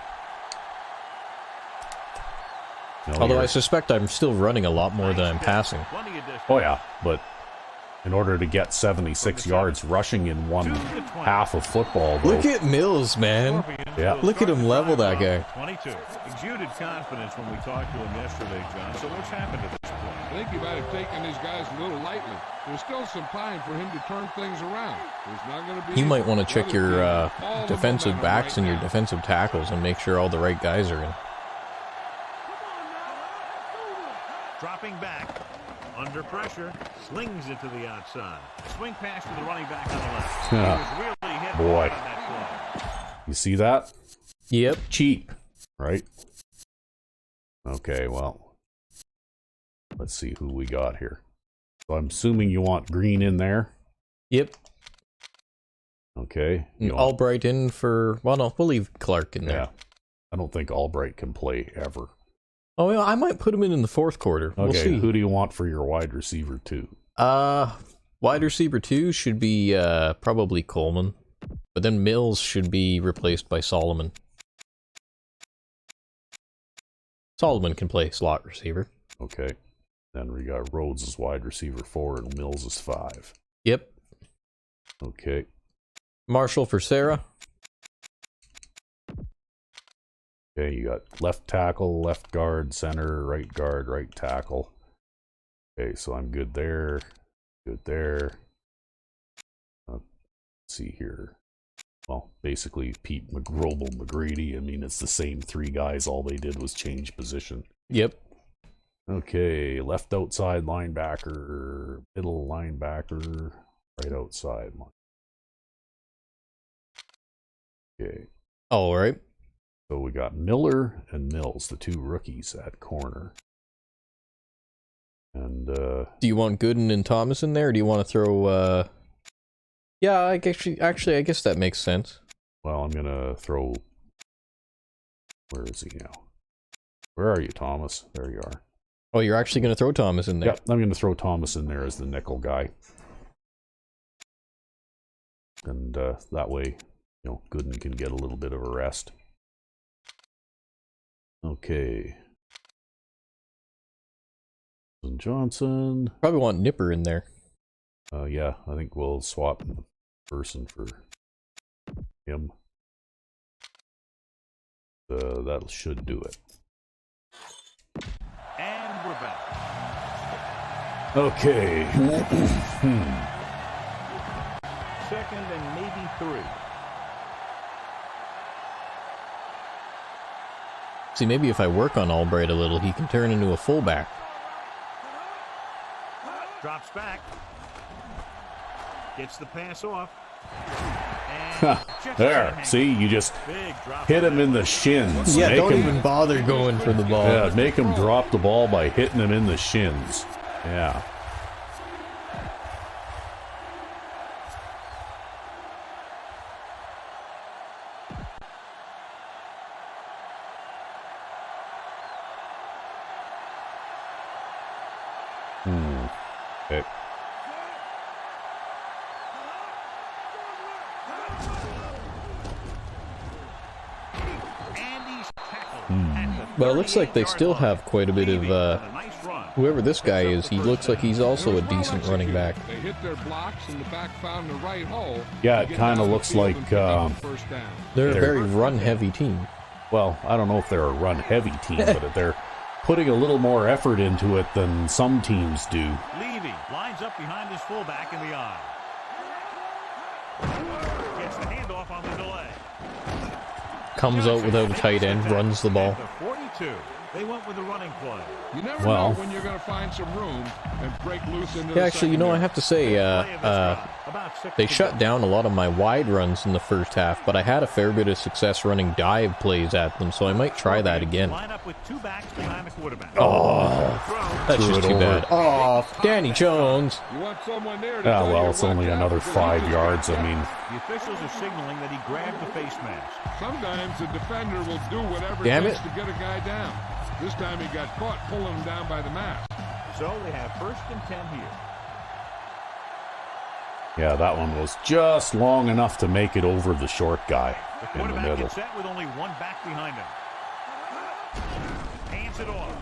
Although I suspect I'm still running a lot more than I'm passing. Oh yeah, but in order to get 76 yards rushing in one half of football, though, Look at Mills, man. Yeah. Look at him level that guy. 22. Exuded confidence when we talked to him yesterday, John. So what's happened to this point? I think he might have taken these guys a little lightly. There's still some time for him to turn things around. There's not going to be. You might want to check your defensive backs and your defensive tackles and make sure all the right guys are in. Dropping back, under pressure, slings it to the outside. Swing pass to the running back on the left. He was really hit boy. hard on that play. you see that? Yep. Cheap, right? Okay, well, let's see who we got here. So I'm assuming you want Green in there. Yep. Okay. And Albright in for... Well, no, we'll leave Clark in there. Yeah. I don't think Albright can play ever. Oh, yeah, I might put him in the fourth quarter. We'll Okay, see. who do you want for your wide receiver 2? Wide receiver 2 should be probably Coleman. But then Mills should be replaced by Solomon. Solomon can play slot receiver. Okay. Then we got Rhodes as wide receiver 4 and Mills as 5. Yep. Okay. Marshall for Sarah. Okay, you got left tackle, left guard, center, right guard, right tackle. Okay, so I'm good there. Good there. Let's see here. Well, basically Pete McGrobel, McGrady. I mean, it's the same 3 guys. All they did was change position. Yep. Okay, left outside linebacker, middle linebacker, right outside. Okay. All right. So we got Miller and Mills, the 2 rookies at corner. And Do you want Gooden and Thomas in there, or do you want to throw... Yeah, I guess I guess that makes sense. well, I'm gonna throw. Where is he now? Where are you, Thomas? There you are. Oh, you're actually going to throw Thomas in there? Yep, I'm gonna throw Thomas in there as the nickel guy, and that way, Gooden can get a little bit of a rest. Okay. Johnson. Probably want Nipper in there. Yeah, I think we'll swap the person for him. That should do it. And we're back. Okay. Second and maybe 3. See, maybe if I work on Albright a little, he can turn into a fullback. Drops back. Gets the pass off. There, see, you just hit him in the shins. Yeah, Make don't him, even bother going for the ball. Yeah, make him drop the ball by hitting him in the shins. Yeah. Okay. Well, it looks like they still have quite a bit of, whoever this guy is, he looks like he's also a decent running back. They hit their blocks and the back found the right hole. Yeah, it kind of looks like They're a very run-heavy team. well, I don't know if they're a run-heavy team, but they're putting a little more effort into it than some teams do. Levy lines up behind his fullback in the eye. Gets the handoff on the delay. Comes out without a tight end, runs the ball. 42. They went with the running play. You never Well, know when you're going to find some room and break loose into Yeah, the actually, you know, I have to say, they shut down a lot of my wide runs in the first half, but I had a fair bit of success running dive plays at them, so I might try that again. Line up with two backs behind the quarterback. Oh, that's Threw just it too over. bad. Oh, Danny Jones. You want someone there to Yeah, tell well, you it's what only to another have to 5 do. yards. I mean, The officials are signaling that he grabbed the face mask. Sometimes the defender will do whatever Damn it takes it. to get a guy down. This time he got caught pulling him down by the mask. So they have 1st and 10 here. yeah, that one was just long enough to make it over the short guy The in the quarterback middle. gets set with only one back behind him. Hands it off.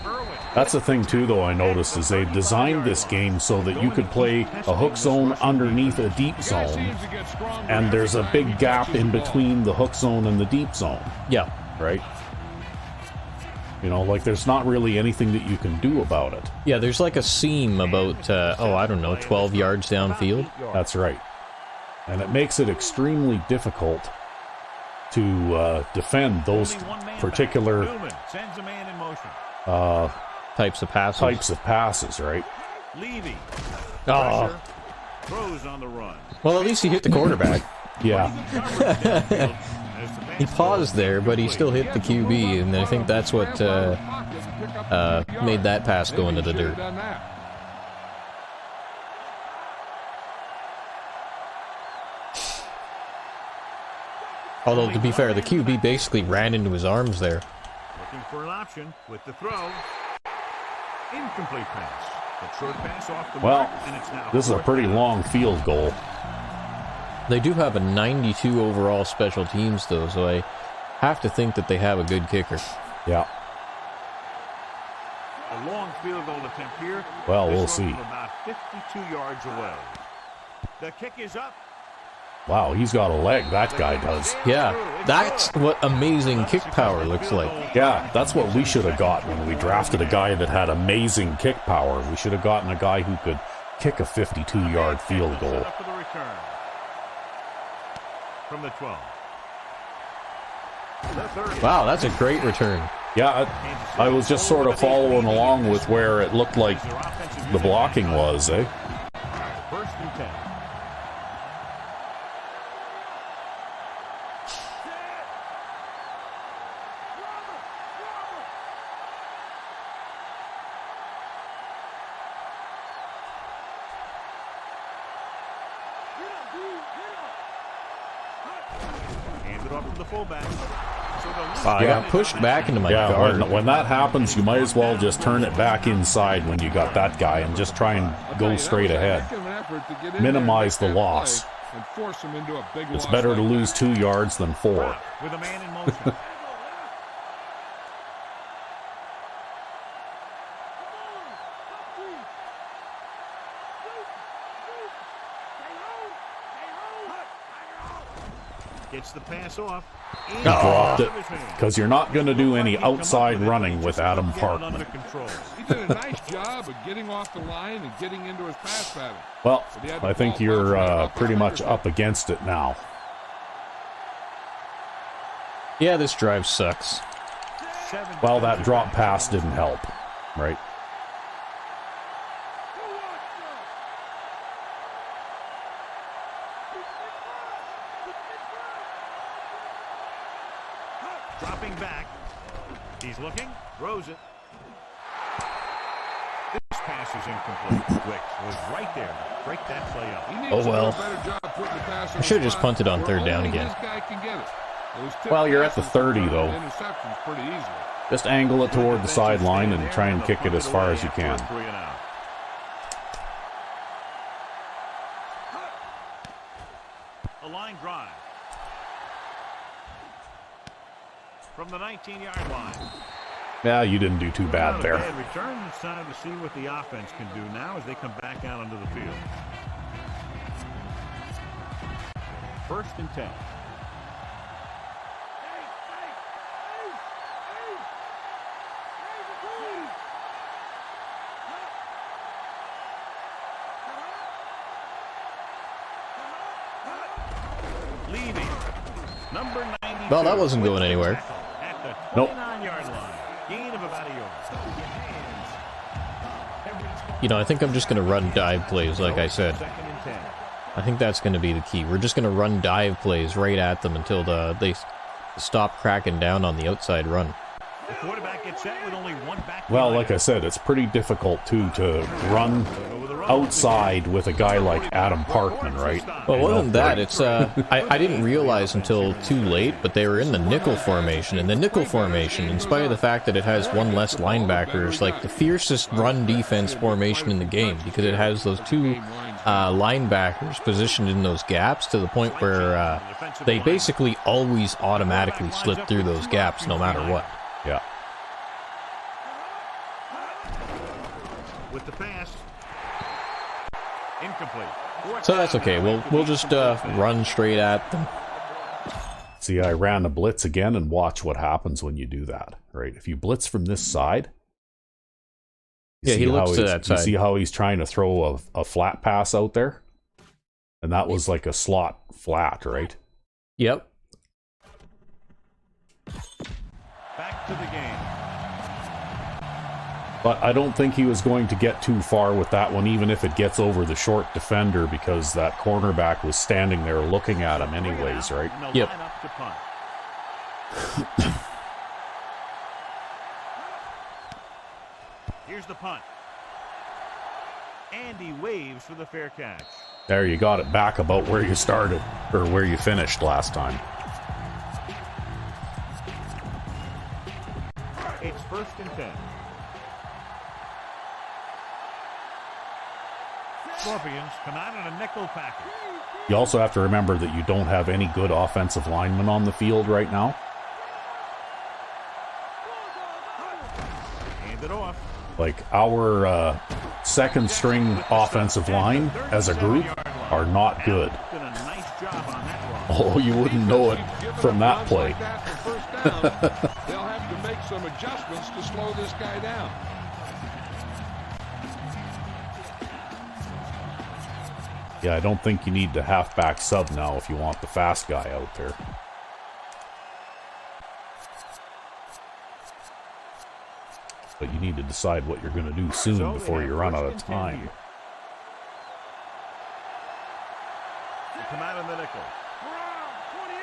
Irwin. That's the thing, too, though, I noticed, is they've designed this game so that you could play a hook zone underneath a deep Guy zone, seems to get stronger and there's a every time he big gap touches in the ball. between the hook zone and the deep zone, Yeah. right? You know, like, there's not really anything that you can do about it. Yeah, there's like a seam about, I don't know, 12 yards downfield. That's right. And it makes it extremely difficult to defend those Only one man particular back. Newman sends a man in motion. Types of passes. types of passes, right? Levy. Oh, Pressure. Throws on the run. well, at least he hit the quarterback. Yeah. He paused there, but he still hit the QB, and I think that's what made that pass go into the dirt. Although, to be fair, the QB basically ran into his arms there. Looking for an option with the throw. Incomplete pass. The short pass off the Well, mark, and it's now this is a 4th pretty down. long field goal. They do have a 92 overall special teams, though, so I have to think that they have a good kicker. Yeah. A long field goal attempt here. Well, This we'll one see. from about 52 yards away. The kick is up. Wow, he's got a leg, that guy does. Yeah, that's what amazing kick power looks like. Yeah, that's what we should have got when we drafted a guy that had amazing kick power. We should have gotten a guy who could kick a 52-yard field goal. Set up for the return. From the 12. The 30. Wow, that's a great return. Yeah, I was just sort of following along with where it looked like the blocking was, eh? 1st and 10. Handed off to the fullback. So they'll lose Wow, I got pushed back into my guard. Yeah, when that happens, you might as well just turn it back inside when you got that guy and just try and go straight ahead. Minimize the loss. It's better to lose 2 yards than 4. with a man in motion. Gets the pass off. Dropped it because you're not going to do any outside running with Adam Parkman. Under control. He did a nice job of getting off the line and getting into his pass pattern. Well, I think you're pretty much up against it now. Yeah, this drive sucks. Well, that drop pass didn't help, right? Dropping back. He's looking. Throws it. This pass is incomplete. Wicks was right there to break that play up. Oh, well. I should have just punted on 3rd down again. Well, you're at the 30, though. Interceptions pretty easily. Just angle it toward the sideline and try and kick it as far as you can. from the 19-yard line. Yeah, you didn't do too bad Not a there. bad return. It's time to see what the offense can do now as they come back out onto the field. 1st and 10. Leading. Number 92. Well, that wasn't going anywhere. At the Nope. 29-yard line. Gain of about a yard. You know, I think I'm just going to run dive plays, like I said. 2nd and 10. I think that's going to be the key. We're just going to run dive plays right at them until they stop cracking down on the outside run. The quarterback gets set with only one back. Well, like I said, it's pretty difficult, too, to run outside with a guy like Adam Parkman, right? Well, it wasn't that. It's I didn't realize until too late, but they were in the nickel formation. And the nickel formation, in spite of the fact that it has one less linebacker, is like the fiercest run defense formation in the game because it has those two linebackers positioned in those gaps to the point where they basically always automatically slip through those gaps no matter what. Yeah. With the pass. Incomplete. So that's okay. We'll just run straight at them. See, I ran the blitz again, and watch what happens when you do that, right? If you blitz from this side, Yeah, he looks to that you side. see how he's trying to throw a flat pass out there? And that was like a slot flat, right? Yep. Back to the game. But I don't think he was going to get too far with that one, even if it gets over the short defender, because that cornerback was standing there looking at him anyways, right? And they'll Yep. line up to punt. Here's the punt. And he waves for the fair catch. There, you got it back about where you started, or where you finished last time. It's 1st and 10. Scorpions come out in a nickel package. You also have to remember that you don't have any good offensive linemen on the field right now. Hand it off. Like, our second string offensive line as a group are not good. Did a nice job on that run. Oh, you wouldn't know it from that play. Like that for first down, they'll have to make some adjustments to slow this guy down. Yeah, I don't think you need the halfback sub now if you want the fast guy out there. But you need to decide what you're going to do soon So before they you have run out 1st of and 10 time. here. They come out in the nickel. Brown, 28.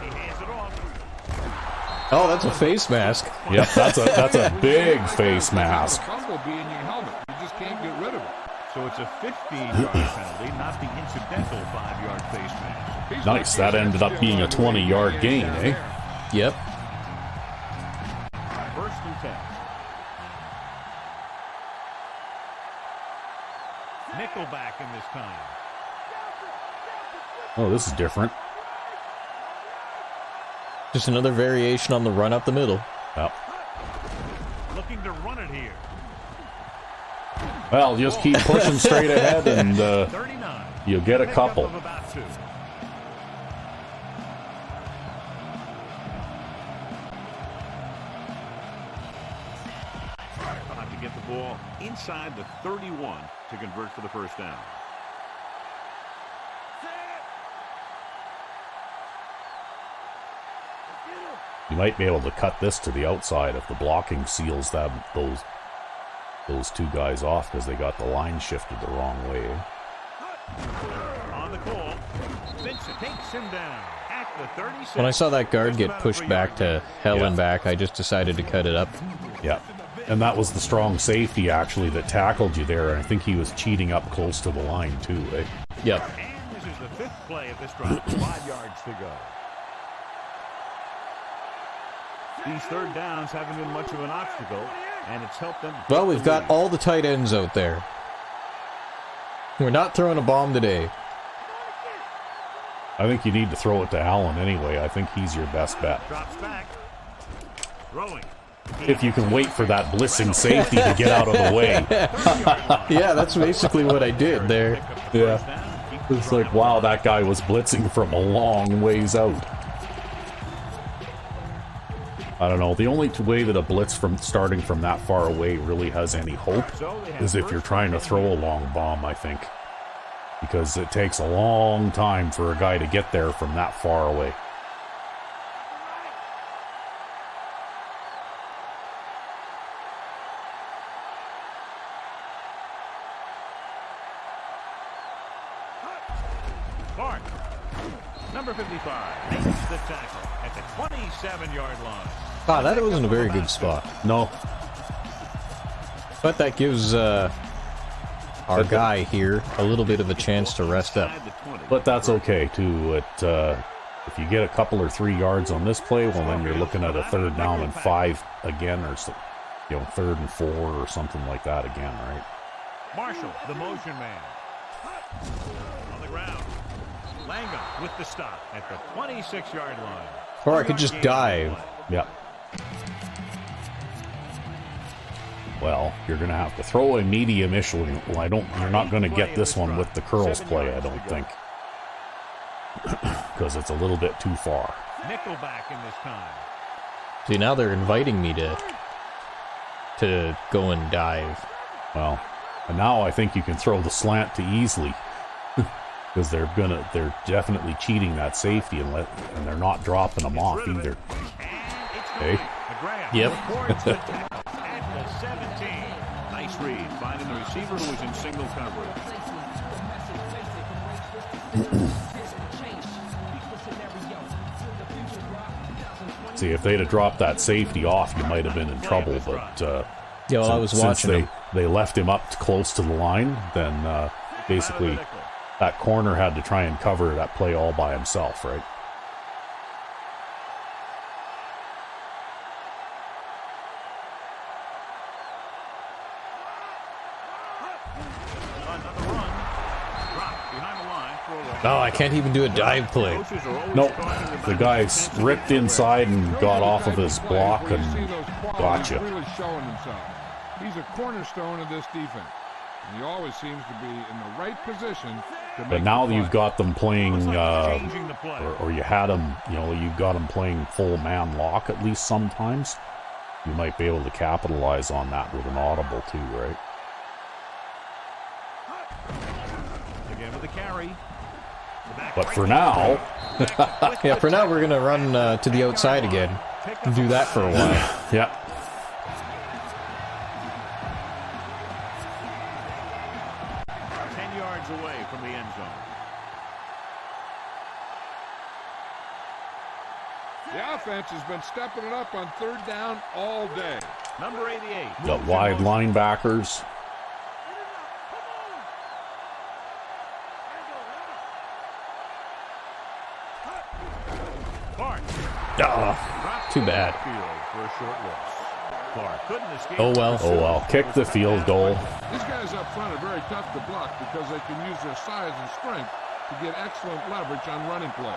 He hands it off. Oh, that's a face mask. Yep, that's a big face mask. Bumblebee in your helmet. You just can't get rid of it. So it's a 15-yard penalty, not the incidental 5-yard face mask. Nice, that ended up being a 20-yard gain, eh? Yep. 1st and 10. Nickelback in this time. Oh, this is different. Just another variation on the run up the middle. Yep. Looking to run it here. Well, just keep pushing straight ahead and 39. you'll get a Pickup couple. of about 2. They'll have to get the ball inside the 31 to convert for the first down. You might be able to cut this to the outside if the blocking seals those two guys off because they got the line shifted the wrong way. On the call, Vincent takes him down at the 36. When I saw that guard get pushed back to hell and back, I just decided to cut it up. Yeah. And that was the strong safety, actually, that tackled you there. And I think he was cheating up close to the line, too, eh? Yep. And this is the 5th play of this drive. 5 yards to go. These third downs haven't been much of an obstacle, and it's helped them. Well, we've got all the tight ends out there. We're not throwing a bomb today. I think you need to throw it to Allen anyway. I think he's your best bet. Drops back. Throwing. If you can wait for that blitzing safety to get out of the way. Yeah, that's basically what I did there. Yeah. It's like, wow, that guy was blitzing from a long ways out. I don't know. The only way that a blitz from starting from that far away really has any hope is if you're trying to throw a long bomb, I think. Because it takes a long time for a guy to get there from that far away. Clark, number 55, makes the tackle at the 27-yard line. Ah, that wasn't a very good spot. No. But that gives our guy here a little bit of a chance to rest up. But that's okay, too. If you get a couple or 3 yards on this play, well, then you're looking at a 3rd down and 5 again, or 3rd and 4 or something like that again, right? Marshall, the motion man. On the ground. Langa with the stop at the 26-yard line. Or I could just dive. Yep. Well, you're going to have to throw a medium issue. Well, you're not going to get this one with the curls play, I don't think. Because it's a little bit too far. Nickelback in this time. See, now they're inviting me to go and dive. Well, and now I think you can throw the slant to easily. Because they're definitely cheating that safety and they're not dropping them off either. Okay. Yep. At the 17. Nice read, finding the receiver who was in single coverage. See, if they'd have dropped that safety off, you might have been in trouble. But yeah, well, I was watching since they left him up close to the line, then basically that corner had to try and cover that play all by himself, right? No, I can't even do a dive play. Nope. The guy ripped inside and got off of his block and gotcha. Really showing himself. He's a cornerstone of this defense. And he always seems to be in the right position to make. But now you've got them playing, or you had them, you've got them playing full man lock at least sometimes. You might be able to capitalize on that with an audible too, right? Again with the carry. But for now, yeah, for now we're gonna run to the outside again. Do that for a while. Yeah. Away from the end zone. The offense has been stepping it up on 3rd down all day. Number 88. Got wide linebackers. Too bad. Oh well. Oh well. Kick the field goal. These guys up front are very tough to block because they can use their size and strength to get excellent leverage on running play.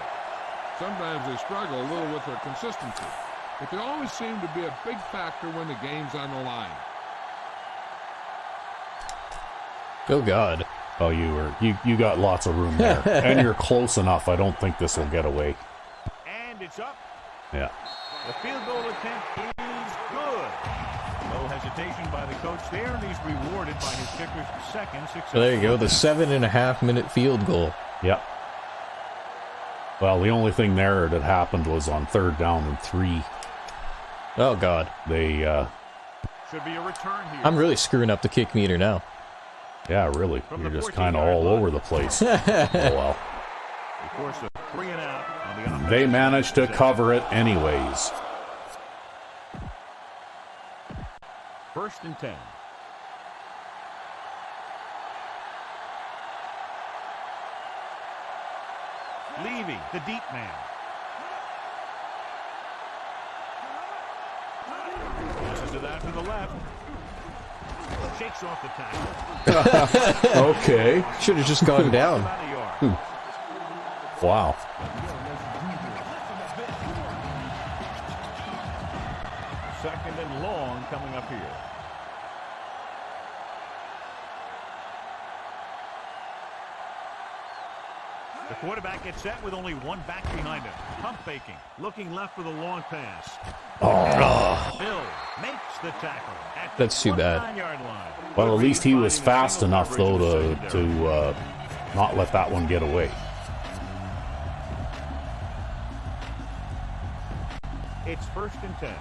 Sometimes they struggle a little with their consistency, but they always seem to be a big factor when the game's on the line. Oh God. Oh, you got lots of room there, and you're close enough. I don't think this will get away. And it's up. Yeah. The field goal attempt is good. No hesitation by the coach there, and he's rewarded by his kicker's second success. So there you go, the 7.5-minute field goal. Yep. Well, the only thing there that happened was on 3rd down and 3. Oh God. They should be a return here. I'm really screwing up the kick meter now. Yeah, really. You're just kind of all over the place. Oh well. Of course, a 3 and out on the offense. They managed to cover it anyways. 1st and 10. Levy, the deep man. Passes to that to the left. Shakes off the tackle. Okay. Should have just gone down. About a yard. Wow. Second and long coming up here. The quarterback gets set with only one back behind him. Pump faking. Looking left for the long pass. Hill makes the tackle at the That's too bad. 29-yard line. Well, at least he was fast enough, though, to not let that one get away. It's 1st and 10.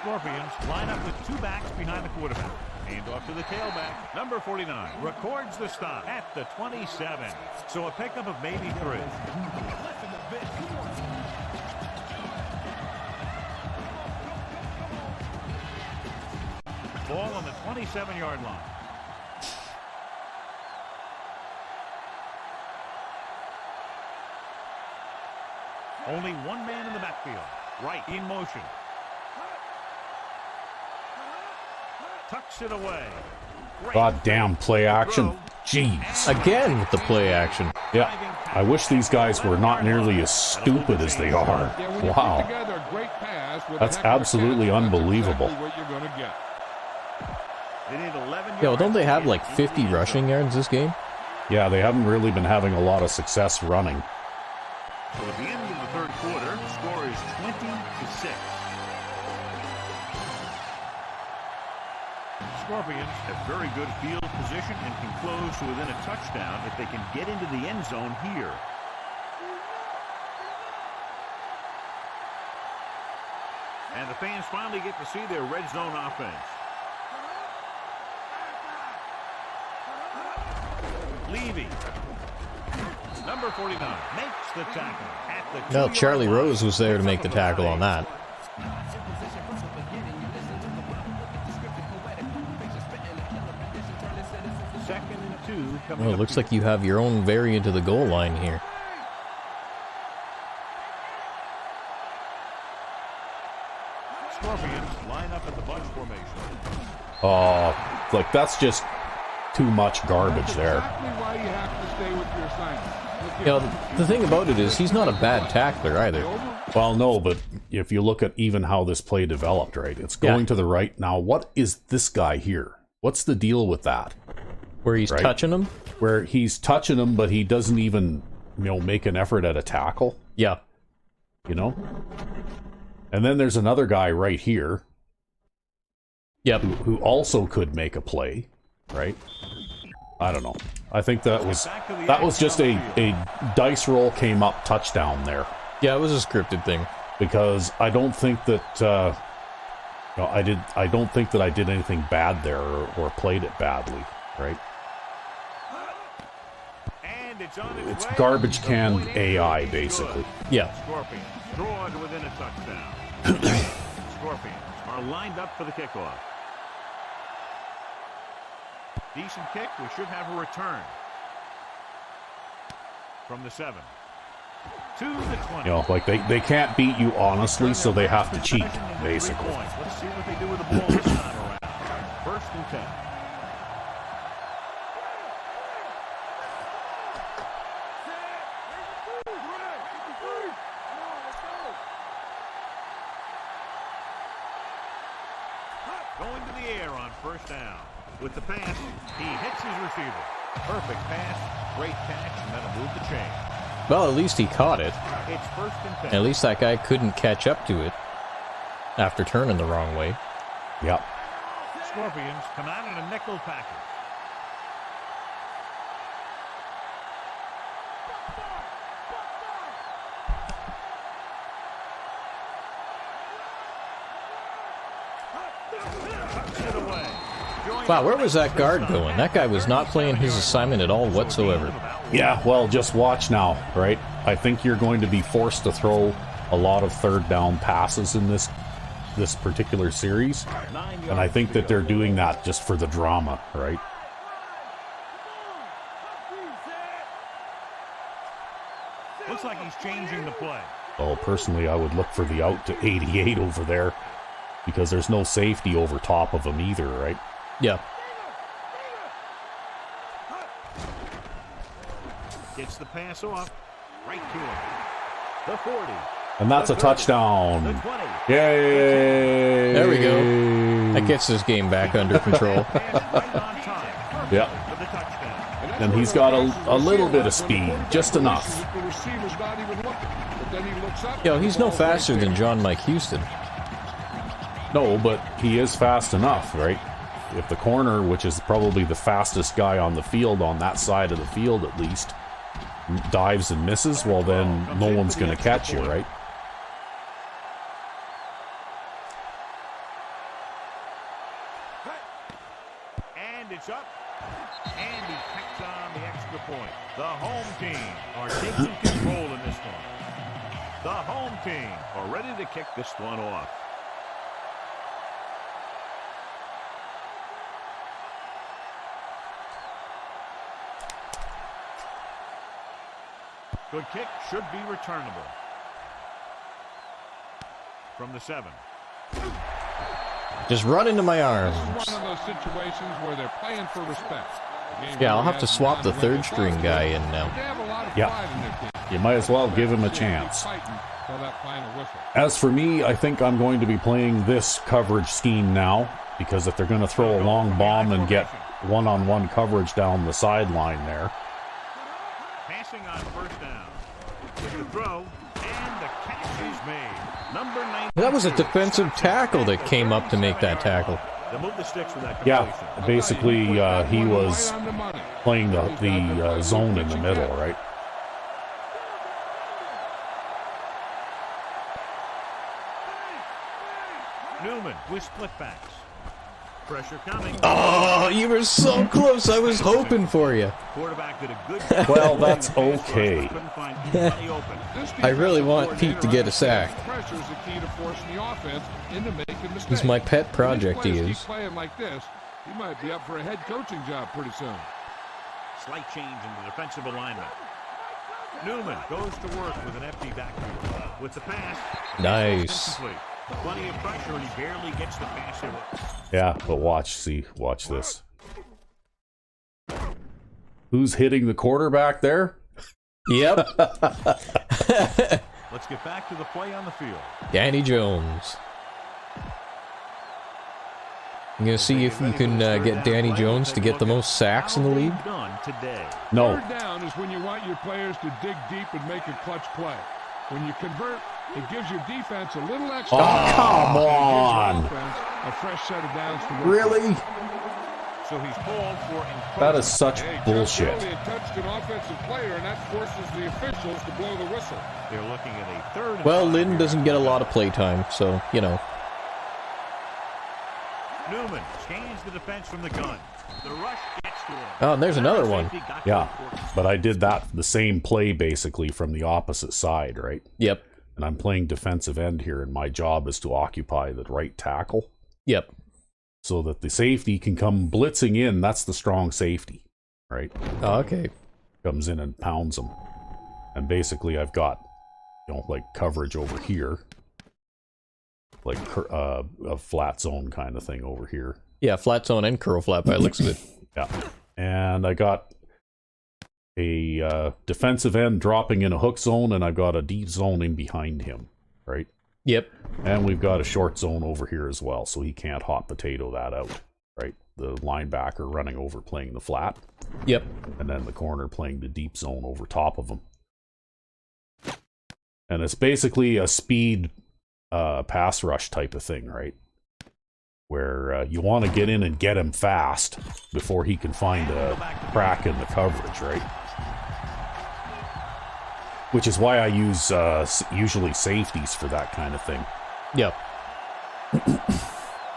Scorpions line up with two backs behind the quarterback. Hand off to the tailback. Number 49 records the stop at the 27. So a pickup of maybe 3. Ball on the 27-yard line. Only one man in the backfield. Right in motion. Tucks it away. Great. Goddamn play action. Jeez. Again with the play action. Yeah. I wish these guys were not nearly as stupid as they are. Yeah, when you put Wow. together a great pass with a That's heck of a absolutely catch, that's unbelievable. exactly what you're gonna get. They need 11 Yo, yards don't they to have get like into 50 the end rushing zone. yards this game? Yeah, they haven't really been having a lot of success running. So at the end of the third quarter, score is 20-6. Scorpions have very good field position and can close to within a touchdown if they can get into the end zone here. And the fans finally get to see their red zone offense. Levy. Number 49 makes the tackle at the 2-yard Charlie line. Rose was there to make the tackle on that. Second and 2 coming Well, it up looks here. like you have your own variant of the goal line here. Scorpions line up at the bunch formation. Oh, like that's just too much garbage there. Exactly why you have to stay with your assignment. Look, You know, the thing about it is he's not a bad tackler either. Well, no, but if you look at even how this play developed, right? It's going Yeah. to the right. Now, what is this guy here? What's the deal with that? Where he's Right. touching him? Where he's touching him, but he doesn't even, make an effort at a tackle, Yeah. you know? And then there's another guy right here Yep. who also could make a play, right? I don't know. I think that was just a dice roll came up touchdown there, Yeah, it was a scripted thing. because I don't think that I don't think that I did anything bad there or played it badly, right? And it's on It's way. garbage can The AI, is basically. good. Yeah. Scorpions draw it within a touchdown. Scorpions are lined up for the kickoff. Decent kick. We should have a return. From the 7. To the 20. Like they can't beat you honestly, so they have to cheat, basically. Let's see what they do with the ball this time around. 1st and 10. Going to the air on 1st down. With the pass, he hits his receiver. Perfect pass, great catch, and that'll move the chain. Well, at least he caught it. It's 1st and 10. At least that guy couldn't catch up to it after turning the wrong way. Yep. Scorpions come out in a nickel package. Tucks it away. Wow, where was that guard going? That guy was not playing his assignment at all whatsoever. Yeah, well, just watch now, right? I think you're going to be forced to throw a lot of third down passes in this particular series, and I think that they're doing that just for the drama, right? Looks like he's changing the play. Well, personally, I would look for the out to 88 over there because there's no safety over top of him either, right? Yeah. Gets the pass off. Right to him. The 40. And that's a The touchdown. 20. Yay! There we go. That gets this game back under control. Pass right on time. Yeah. For the touchdown. And he's got a little bit of speed, just enough. The receiver's not even looking, but then he looks up. Yo, he's no faster than John Mike Houston. No, but he is fast enough, right? If the corner, which is probably the fastest guy on the field, on that side of the field at least, dives and misses, well then no one's going to catch you, right? And it's up. And he picks on the extra point. The home team are taking control in this one. The home team are ready to kick this one off. Good kick, should be returnable. From the 7. Just run into my arms. This is one of those situations where they're playing for respect. Yeah, I'll have to swap the third string guy in now. Yeah. You might as well give him a chance. As for me, I think I'm going to be playing this coverage scheme now, because if they're going to throw a long bomb and get one-on-one coverage down the sideline there. Passing on first down. With the throw, and the catch is made. Number 9. That was a defensive tackle that came up to make that tackle. They'll move the sticks with that Yeah, completion. basically he was playing the zone in the middle, right? Newman with split backs. Pressure coming. Oh, you were so close. I was hoping for you. Quarterback did a good job. Well, that's okay. Couldn't find anybody open. I really want Pete to get a sack. Pressure is the key to forcing the offense into making mistakes. He's my pet project to If these players use. keep playing like this, he might be up for a head coaching job pretty soon. Slight change in the defensive alignment. Newman goes to work with an empty backfield. With the pass. Nice. Incomplete. Plenty of pressure, and he barely gets the pass in. Yeah, but watch this. Who's hitting the quarterback there? Yep. Let's get back to the play on the field. Danny Jones. I'm going to see if we can get Danny Jones to get the most sacks in the league. Done today. No. Third down is when you want your players to dig deep and make a clutch play. When you convert, it gives your defense a little extra. Oh, come It gives your on. offense a fresh set of downs to work with. Really? So he's called for encroachment. That is such Hey, bullshit. Josh Bailey had touched an offensive player, and that forces the officials to blow the whistle. They're looking at a third and Well, 5 Lynn here. doesn't get a lot of play time, so, you know. Newman scans the defense from the gun. The rush gets to him. Oh, and there's another one. Safety got to Yeah, the 40. but I did the same play basically from the opposite side, right? Yep. And I'm playing defensive end here, and my job is to occupy the right tackle Yep. so that the safety can come blitzing in. That's the strong safety, right? Oh, okay. Comes in and pounds them. And basically I've got, like coverage over here. Like a flat zone kind of thing over here. Yeah, flat zone and curl flat by looks good. Yeah. And I got a defensive end dropping in a hook zone, and I've got a deep zone in behind him, right? Yep. And we've got a short zone over here as well, so he can't hot potato that out, right? The linebacker running over playing the flat, Yep. and then the corner playing the deep zone over top of him. And it's basically a speed pass rush type of thing, right? Where you want to get in and get him fast before he can find a crack in the coverage, right? Which is why I use usually safeties for that kind of thing. Yep.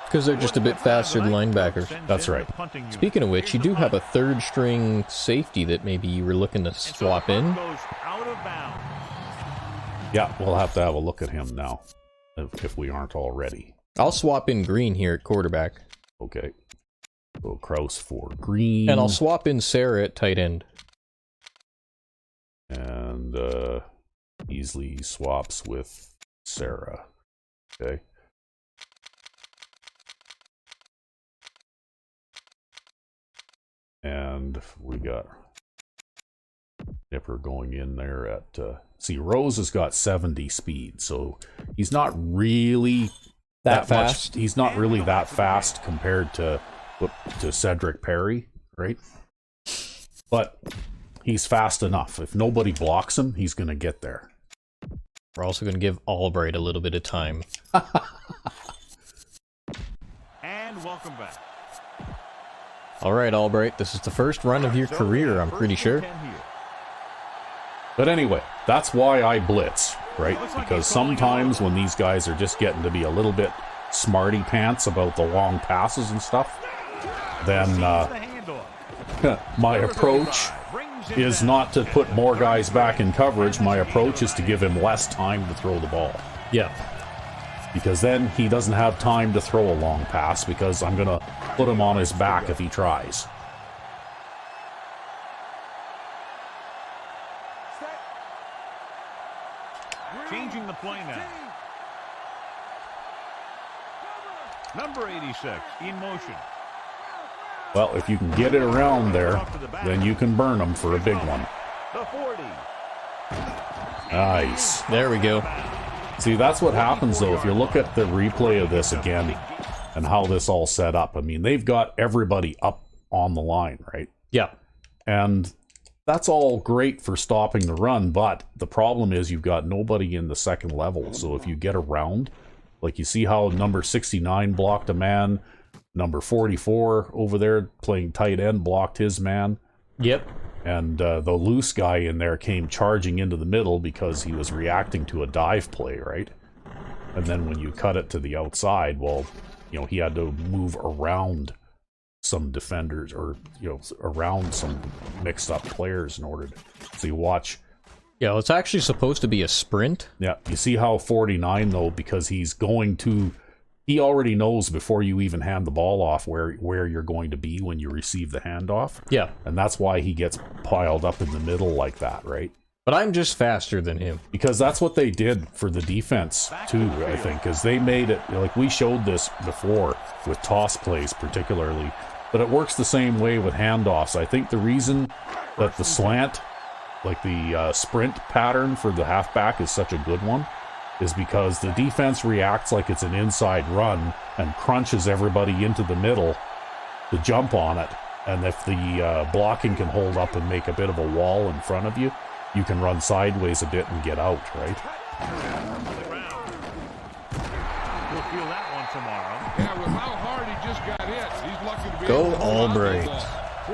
Because they're just a bit faster than linebackers. That's right. Speaking of which, you do have a third string safety that maybe you were looking to swap in. Goes out of bounds. Yeah, we'll have to have a look at him now, if we aren't already. I'll swap in Green here at quarterback. Okay. Go Kraus for Green. And I'll swap in Sarah at tight end. And Easily swaps with Sarah. Okay. And we got Nipper going in there at... see, Rose has got 70 speed, so he's not really That fast? He's not really that fast compared to Cedric Perry, right? But he's fast enough. If nobody blocks him, he's going to get there. We're also going to give Albright a little bit of time. And welcome back. All right, Albright, this is the first run of your career, I'm pretty sure. But anyway, that's why I blitz, right? Because sometimes when these guys are just getting to be a little bit smarty pants about the long passes and stuff, then my approach is not to put more guys back in coverage. My approach is to give him less time to throw the ball. Yeah. Because then he doesn't have time to throw a long pass because I'm going to put him on his back if he tries. Changing the play now. Number 86 in motion. Well, if you can get it around there, then you can burn them for a big one. The 40. Nice. There we go. See, that's what happens, though, if you look at the replay of this again and how this all set up. I mean, they've got everybody up on the line, right? Yeah. And that's all great for stopping the run, but the problem is you've got nobody in the second level. So if you get around, like you see how number 69 blocked a man, number 44 over there playing tight end blocked his man. Yep. And the loose guy in there came charging into the middle because he was reacting to a dive play, right? And then when you cut it to the outside, well, you know, he had to move around some defenders or, you know, around some mixed up players in order to... So you watch... Yeah, well, it's actually supposed to be a sprint. Yeah, you see how 49, though, because he's going to... He already knows before you even hand the ball off where you're going to be when you receive the handoff. Yeah. And that's why he gets piled up in the middle like that, right? But I'm just faster than him. Because that's what they did for the defense, too, I think. Because they made it... Like, we showed this before with toss plays, particularly. But it works the same way with handoffs. I think the reason that the slant, like the sprint pattern for the halfback is such a good one is because the defense reacts like it's an inside run and crunches everybody into the middle to jump on it. And if the blocking can hold up and make a bit of a wall in front of you, you can run sideways a bit and get out, right? We'll feel that one tomorrow. Yeah, with how hard he just got hit, he's lucky to be Go able to hold on to the Albright. ball.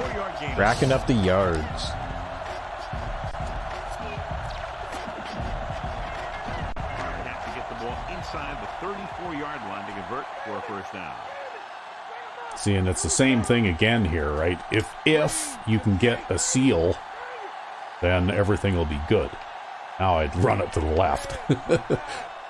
4-yard gain. Racking up the yards. Have to get the ball inside the 34-yard line to convert for a first down. See, and it's the same thing again here, right? If you can get a seal, then everything will be good. Now I'd run it to the left.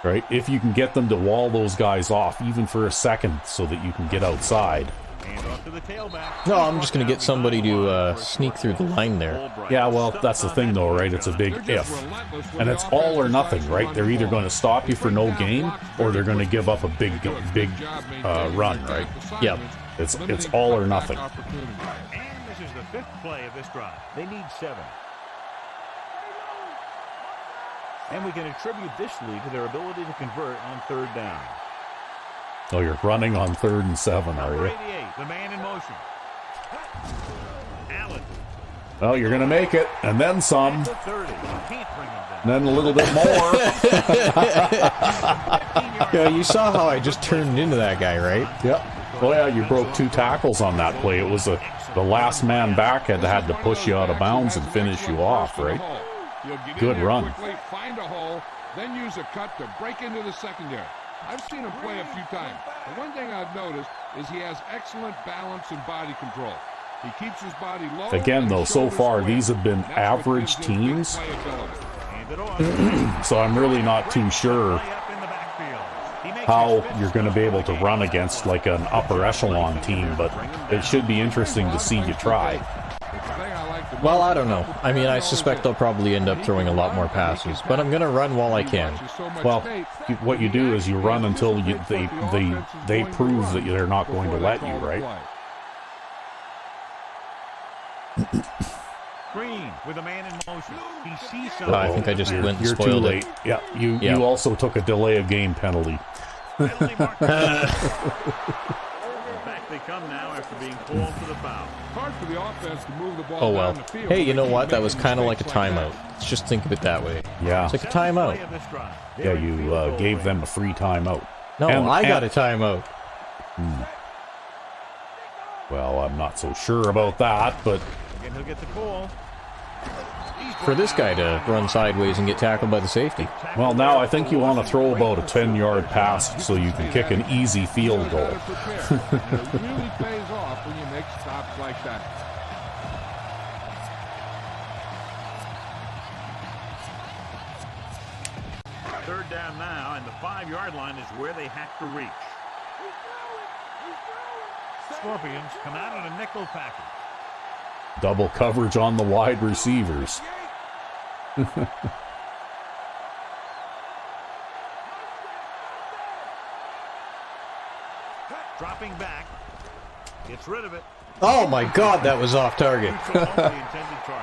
Right? If you can get them to wall those guys off, even for a second, so that you can get outside. Hand off to the tailback. No, I'm just going to get somebody to sneak through the line there. Yeah, well, that's the thing, though, right? It's a big if. And it's all or nothing, right? They're either going to stop you for no gain, or they're going to give up a big run, right? Yep. It's all or nothing. And this is the 5th play of this drive. They need 7. And we can attribute this lead to their ability to convert on 3rd down. Oh, you're running on 3rd and 7, are Number you? 88, the man in motion. Allen. Well, you're going to make it, and then some, The 30. Can't bring him down. and then a little bit more. Yeah, you saw how I just turned into that guy, right? Yep. Oh, yeah, you broke 2 tackles on that play. It was the last man back had to push you out of bounds and finish you off, right? Good run. Quickly, find a hole, then use a cut to break into the secondary. I've seen him play a few times. The one thing I've noticed is he has excellent balance and body control. He keeps his body low. Again, and though, his so shoulders far, square. these have been That's what average gives him big teams. playability. Hand it off. So I'm really not too sure Way up in the backfield. He makes how his you're going to be able to run against like an upper echelon team, but it should be interesting to see you try. The thing I like the Well, I don't know. I mean, I suspect they'll probably end up throwing a lot more passes, but I'm going to run while I can. Well, what you do is you run until they prove that they're not going to let you, right? Green with a man in motion. He sees something. I think I just went and You're too spoiled late. it. Yeah, you also took a delay of game penalty. Penalty mark. Back they come now after being called for the foul. Hard for the offense to move the ball Oh well. down the field Hey, you when know they what? keep That was making kind of like a mistakes like timeout. that. Let's just think of it that way. Yeah. It's like a Play timeout. of this drive. Yeah, They're in you field goal gave range. them a free timeout. No, I got a timeout. Well, I'm not so sure about that, but Again, he'll get the call. For this guy to run sideways and get tackled by the safety. well, now I think you want to throw about a 10-yard pass so you can kick an easy field goal. It really pays off when you make stops like that. Third down now, and the 5-yard line is where they have to reach. Scorpions come out in a nickel package. Double coverage on the wide receivers. Dropping back. Gets rid of it. Oh my god, that was off target.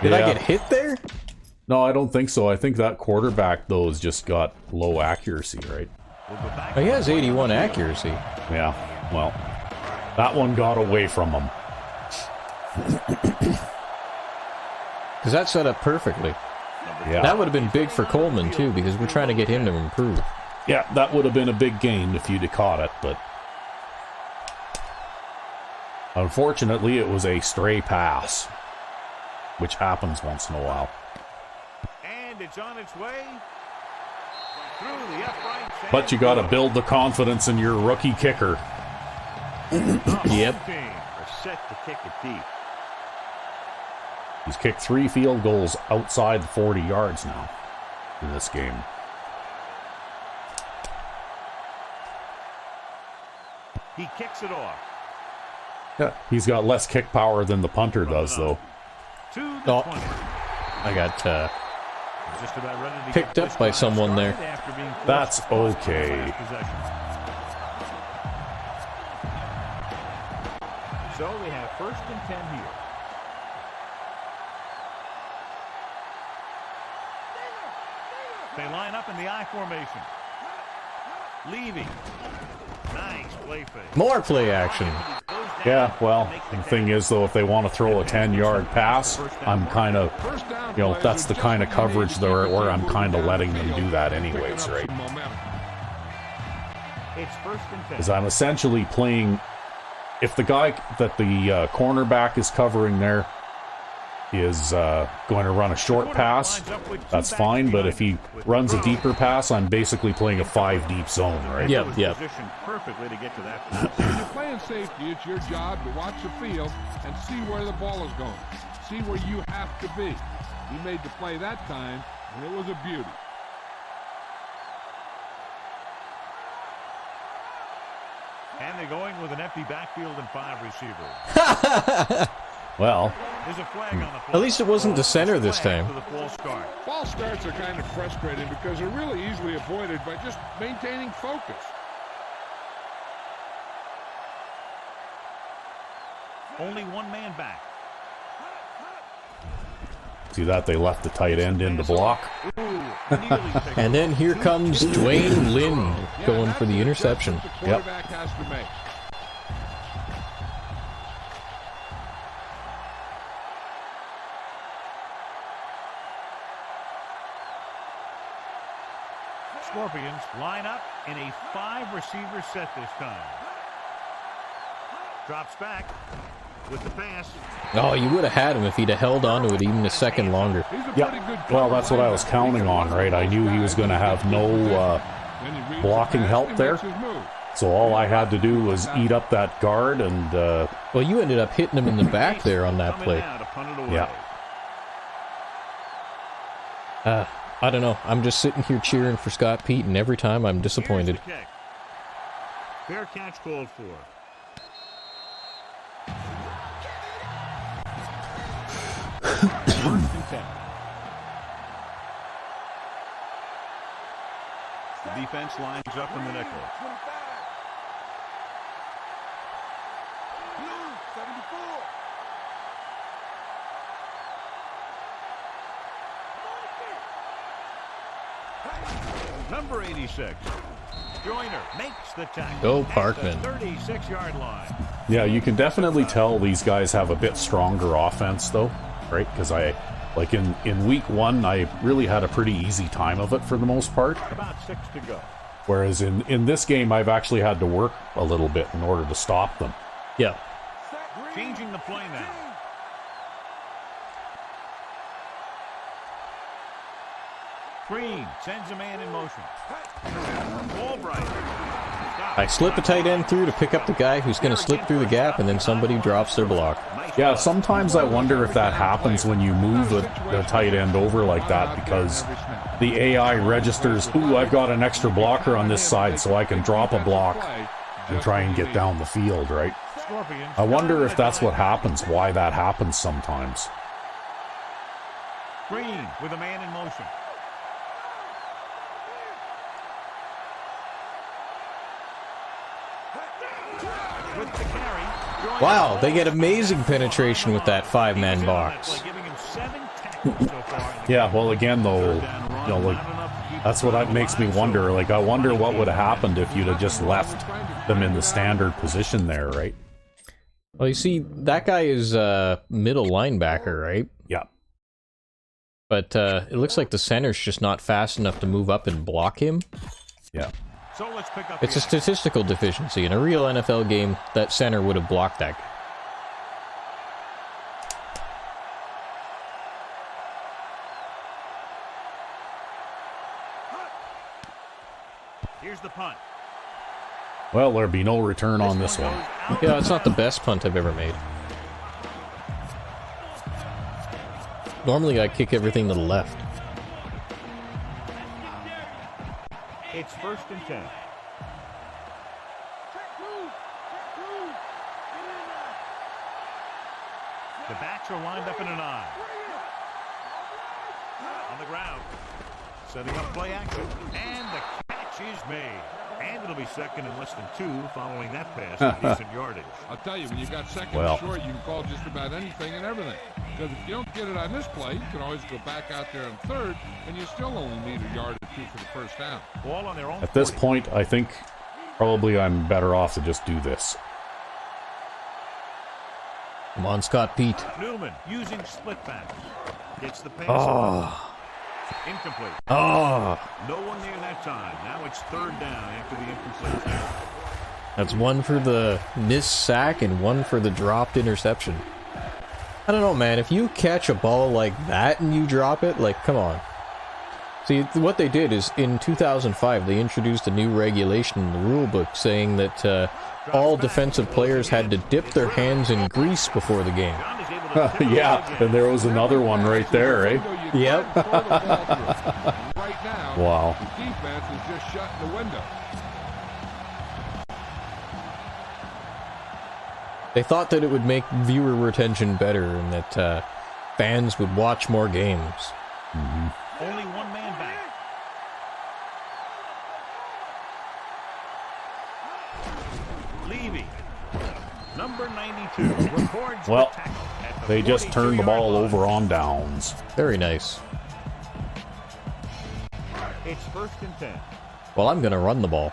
Did I Yeah. get hit there? No, I don't think so. I think that quarterback, though, has just got low accuracy, right? Oh, he has 81 accuracy. Yeah, well, that one got away from him. Because that set up perfectly. Yeah, That would have been big for Coleman, too, because we're trying to get him to improve. yeah, that would have been a big gain if you'd have caught it, but unfortunately, it was a stray pass, which happens once in a while. And it's on its way through the upright. But you got to build the confidence in your rookie kicker. Yep. Team are set to kick it deep. He's kicked 3 field goals outside the 40 yards now in this game. He kicks it off. Yeah, he's got less kick power than the punter does, though. To the Oh. 20. I got Just about ready to picked get up this by drive someone there. started after being forced That's to toss okay. last possession. So they have 1st and 10 here. They line up in the I formation. Leaving. Nice play fake. more play action. Yeah, well, the thing is, though, if they want to throw a 10-yard pass, I'm kind of, that's the kind of coverage there where I'm kind of letting them do that anyways, right? It's 1st and 10. Because I'm essentially playing, if the guy that the cornerback is covering there is going to run a short pass, that's fine, but if he runs a deeper pass, I'm basically playing a 5-deep zone, right? Yep, yep. Positioned perfectly to get to that point. When you're playing safety, it's your job to watch the field and see where the ball is going. See where you have to be. He made the play that time, and it was a beauty. And they're going with an empty backfield and 5 receivers. Well, There's a flag on the play. At least it wasn't the center this Flag time. for the false start. False starts are kind of frustrating because they're really easily avoided by just maintaining focus. Only one man back. see that they left the tight end in to block. Ooh, nearly picked And then here comes Dwayne Lind going for the interception. The quarterback has to make. Scorpions line up in a 5-receiver set this time. Drops back with the pass. Oh, you would have had him if he'd have held on to it even a second longer. He's a Yeah, pretty good well, cover that's what I was linebacker. counting on, right? I knew he was going to have no Then he reads the blocking pass help and there. makes his move. so all I had to do was eat up that guard, and Well, you ended up hitting him in the back there on that Coming play. now to punt it away. Yeah. I don't know. I'm just sitting here cheering for Scott Pete, and every time I'm disappointed. Here's the kick. Fair catch called for. 10. The defense lines up in the nickel. 25. Blue, 74. Number 86. Joyner makes the tackle. Go Parkman. 36-yard line. Yeah, you can definitely tell these guys have a bit stronger offense, though, right? Because like in week 1, I really had a pretty easy time of it for the most part. About 6 to go. Whereas in this game, I've actually had to work a little bit in order to stop them. Yeah. Changing the play now. Green sends a man in motion. Albright. I slip the tight end through to pick up the guy who's going to slip through the gap, and then somebody drops their block. Yeah, sometimes I wonder if that happens when you move the tight end over like that, because the AI registers, ooh, I've got an extra blocker on this side, so I can drop a block and try and get down the field, right? I wonder if that's what happens, why that happens sometimes. Green with a man in motion. With the carry. Wow, they get amazing penetration with that 5-man box. Giving him 7 tackles so far. Yeah, well, again, though, like, that's what makes me wonder. Like, I wonder what would have happened if you'd have just left them in the standard position there, right? Well, you see, that guy is middle linebacker, right? Yeah. But it looks like the center's just not fast enough to move up and block him. Yeah. So let's pick up It's a statistical deficiency. In a real NFL game, that center would have blocked that guy. Here's the punt. Well, there'll be no return on this one. Yeah, it's not the best punt I've ever made. Normally, I kick everything to the left. It's 1st and 10. The backs are lined up in an eye. On the ground. Setting up play action. And the catch is made. And it'll be 2nd and less than 2 following that pass with decent yardage. I'll tell you, when you got 2nd Well. and short, you can call just about anything and everything. Because if you don't get it on this play, you can always go back out there on 3rd, and you still only need a yard or 2 for the first down. Ball on their own. At this 40. point, I think probably I'm better off to just do this. Come on, Scott Pete. Newman using split backs. Gets the pass. Oh. Incomplete. Oh. No one near that time. Now it's 3rd down after the incomplete. That's 1 for the missed sack and 1 for the dropped interception. I don't know, man. If you catch a ball like that and you drop it, like, come on. See, what they did is, in 2005, they introduced a new regulation in the rule book saying that all defensive players had to dip their hands in grease before the game. Yeah, and there was another one right there, eh? Yep. Right now, Wow. the defense is just shutting the window. They thought that it would make viewer retention better and that fans would watch more games. Only one man back. Levy, number 92, records Well, the tackle at the They just turned the 42-yard ball line. over on downs. Very nice. It's 1st and 10. Well, I'm going to run the ball.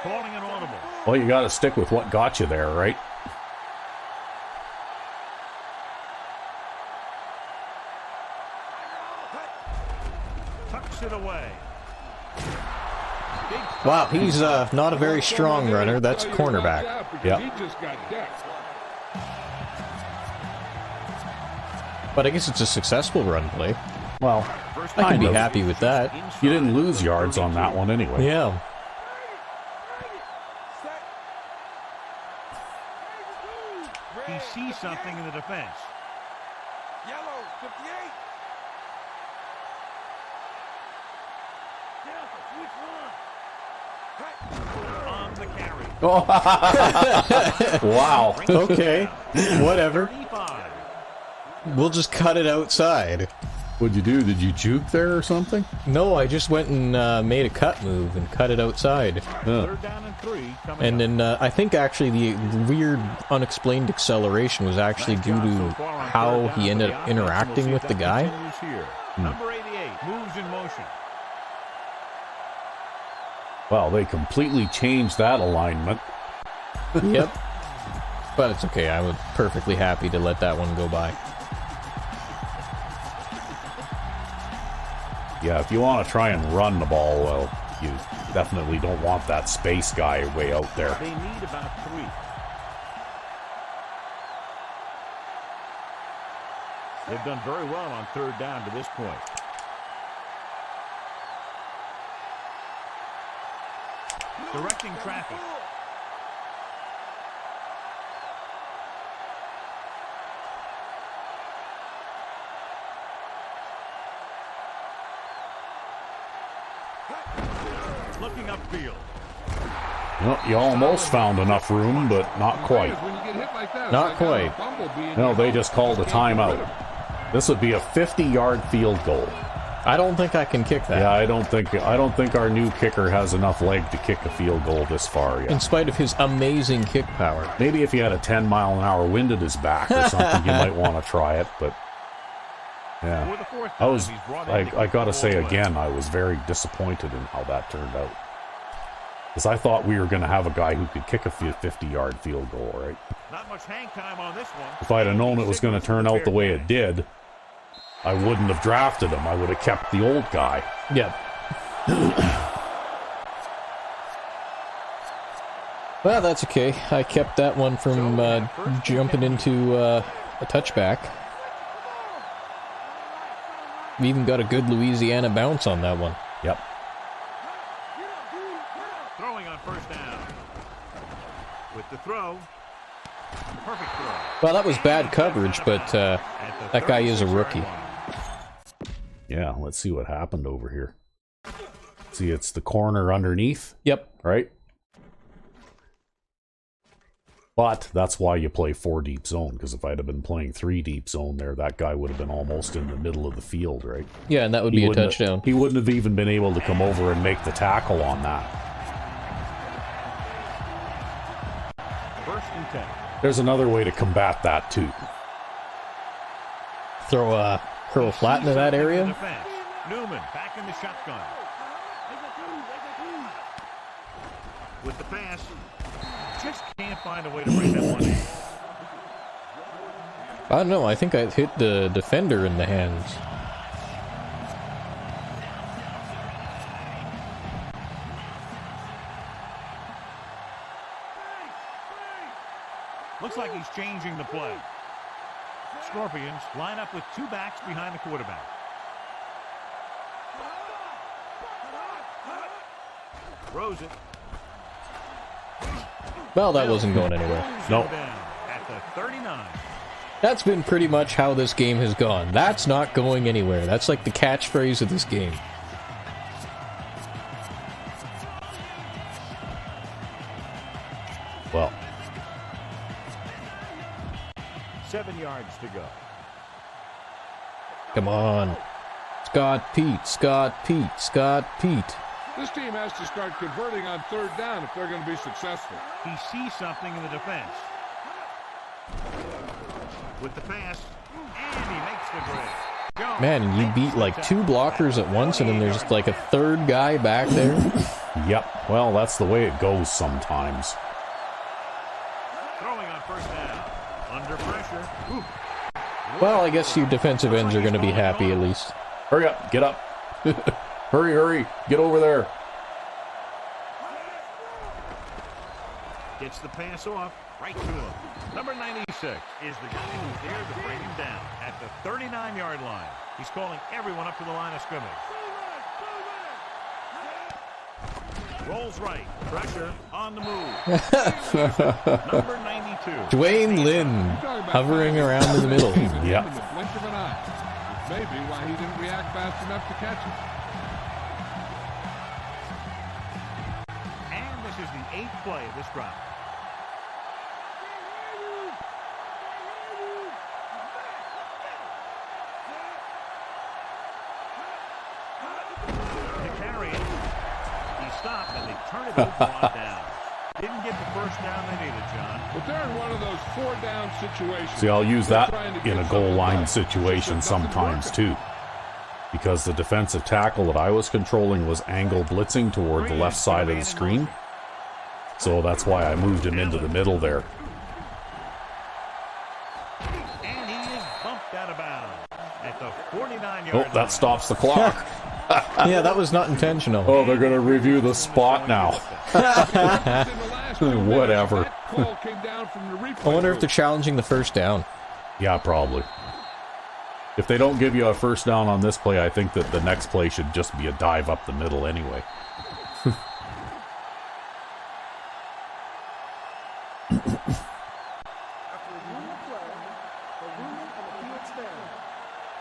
Calling an audible. Well, you got to stick with what got you there, right? Tucks it away. Big Wow, he's not a very strong runner. That's cornerback. Yeah. He just got decked. But I guess it's a successful run play. Well, first I can be Kind of. happy with that. you didn't lose yards on that one anyway. Yeah. He sees something in the defense. Yellow, 58. On the carry. Wow. Okay. Whatever. 35. We'll just cut it outside. What'd you do? Did you juke there or something? No, I just went and made a cut move and cut it outside. Third down and 3 coming And up. then I think actually the weird unexplained acceleration was actually Nice due job to so far on how third down he for ended the up offense, and we'll interacting see with if the that guy. continues here. Number 88 moves in motion. Well, they completely changed that alignment. Yep. But it's okay, I was perfectly happy to let that one go by. Yeah, if you want to try and run the ball, well, you definitely don't want that space guy way out there. They need about 3. They've done very well on third down to this point. Directing traffic. Looking upfield. Well, you almost found enough room, but not quite. When you get hit like that, it's Not like having a quite. bumblebee in No, your they mouth. just called a timeout. This would be a 50-yard field goal. I don't think I can kick that. Yeah, I don't think our new kicker has enough leg to kick a field goal this far In yet. spite of his amazing kick power. Maybe if he had a 10-mile-an-hour wind at his back or something, you might want to try it. But yeah, For the fourth I time, was. he's brought in to I kick got to the say ball away. again, I was very disappointed in how that turned out. Because I thought we were going to have a guy who could kick a 50-yard field goal, right? Not much hang time on this one. If I'd have known it was going to turn out the way it did, I wouldn't have drafted him. I would have kept the old guy. Yep. Well, that's okay. I kept that one from jumping into a touchback. We even got a good Louisiana bounce on that one. Yep. Throwing on first down. With the throw. Perfect throw. Well, that was bad coverage, but that guy is a rookie. Yeah, let's see what happened over here. See, it's the corner underneath, Yep. right? But that's why you play 4 deep zone, because if I'd have been playing 3 deep zone there, that guy would have been almost in the middle of the field, right? Yeah, and that would be a wouldn't touchdown. He wouldn't have even been able to come over and make the tackle on that. First and 10. There's another way to combat that, too. Throw a curl flat into that area. Defense. Newman back in the shotgun. With the pass. Just can't find a way to bring that one in. I don't know. I think I hit the defender in the hands. Looks like he's changing the play. Scorpions line up with 2 backs behind the quarterback. Throws it. Well, that wasn't going anywhere. Nope. Down at the 39. That's been pretty much how this game has gone. That's not going anywhere. That's like the catchphrase of this game. Well, 7 yards to go. Come on. Scott Pete, Scott Pete, Scott Pete. This team has to start converting on third down if they're going to be successful. He sees something in the defense. With the pass, and he makes the grab. Jones Man, you makes beat the like 2 tackle. blockers at once, and then there's like a third guy back there. yep. Well, that's the way it goes sometimes. Throwing on first down. Under pressure. Ooh. Well, I guess your defensive ends are going to be happy at least. Hurry up. Get up. Hurry, hurry. Get over there. Gets the pass off right to him. Number 96 is the guy who's there to bring him down at the 39-yard line. He's calling everyone up to the line of scrimmage. Rolls right. Pressure on the move. Number 92. Dwayne Lynn hovering around in the middle. Yep. In the blink of an eye. Maybe why he didn't react fast enough to catch it. And this is the 8th play of this drive. turn it over on down. Didn't get the first down they needed, John. But they're in one of those 4-down situations. See, I'll use They're that trying to in get a goal something line done. situation It's just nothing sometimes working. too. Because the defensive tackle that I was controlling was angle blitzing toward the left side of the screen. So that's why I moved him into the middle there. And he is bumped out of bounds at the 49-yard Oh, line. that stops the clock. Yeah, that was not intentional. Oh, they're going to review the spot now. Whatever. That call came down from the replay I wonder if booth. they're challenging the first down. Yeah, probably. If they don't give you a first down on this play, I think that the next play should just be a dive up the middle anyway.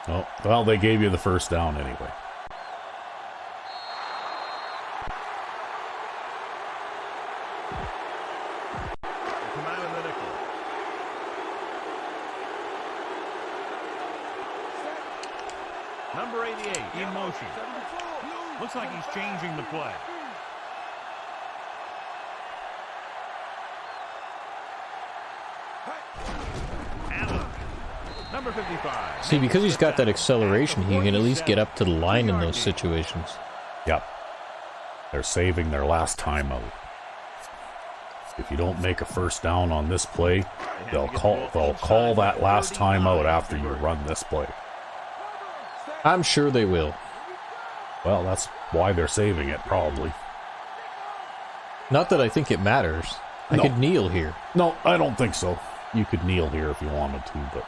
Oh, well, they gave you the first down anyway. Come out of the nickel. Number 88 in motion. Looks like he's changing the play. Allen. Number 55. See, because he's got that acceleration, he can at least get up to the line in those situations. Yep. They're saving their last timeout. If you don't make a first down on this play, they'll call that last timeout after you run this play. I'm sure they will. Well, that's why they're saving it, probably. Not that I think it matters. I No. could kneel here. No, I don't think so. You could kneel here if you wanted to, but...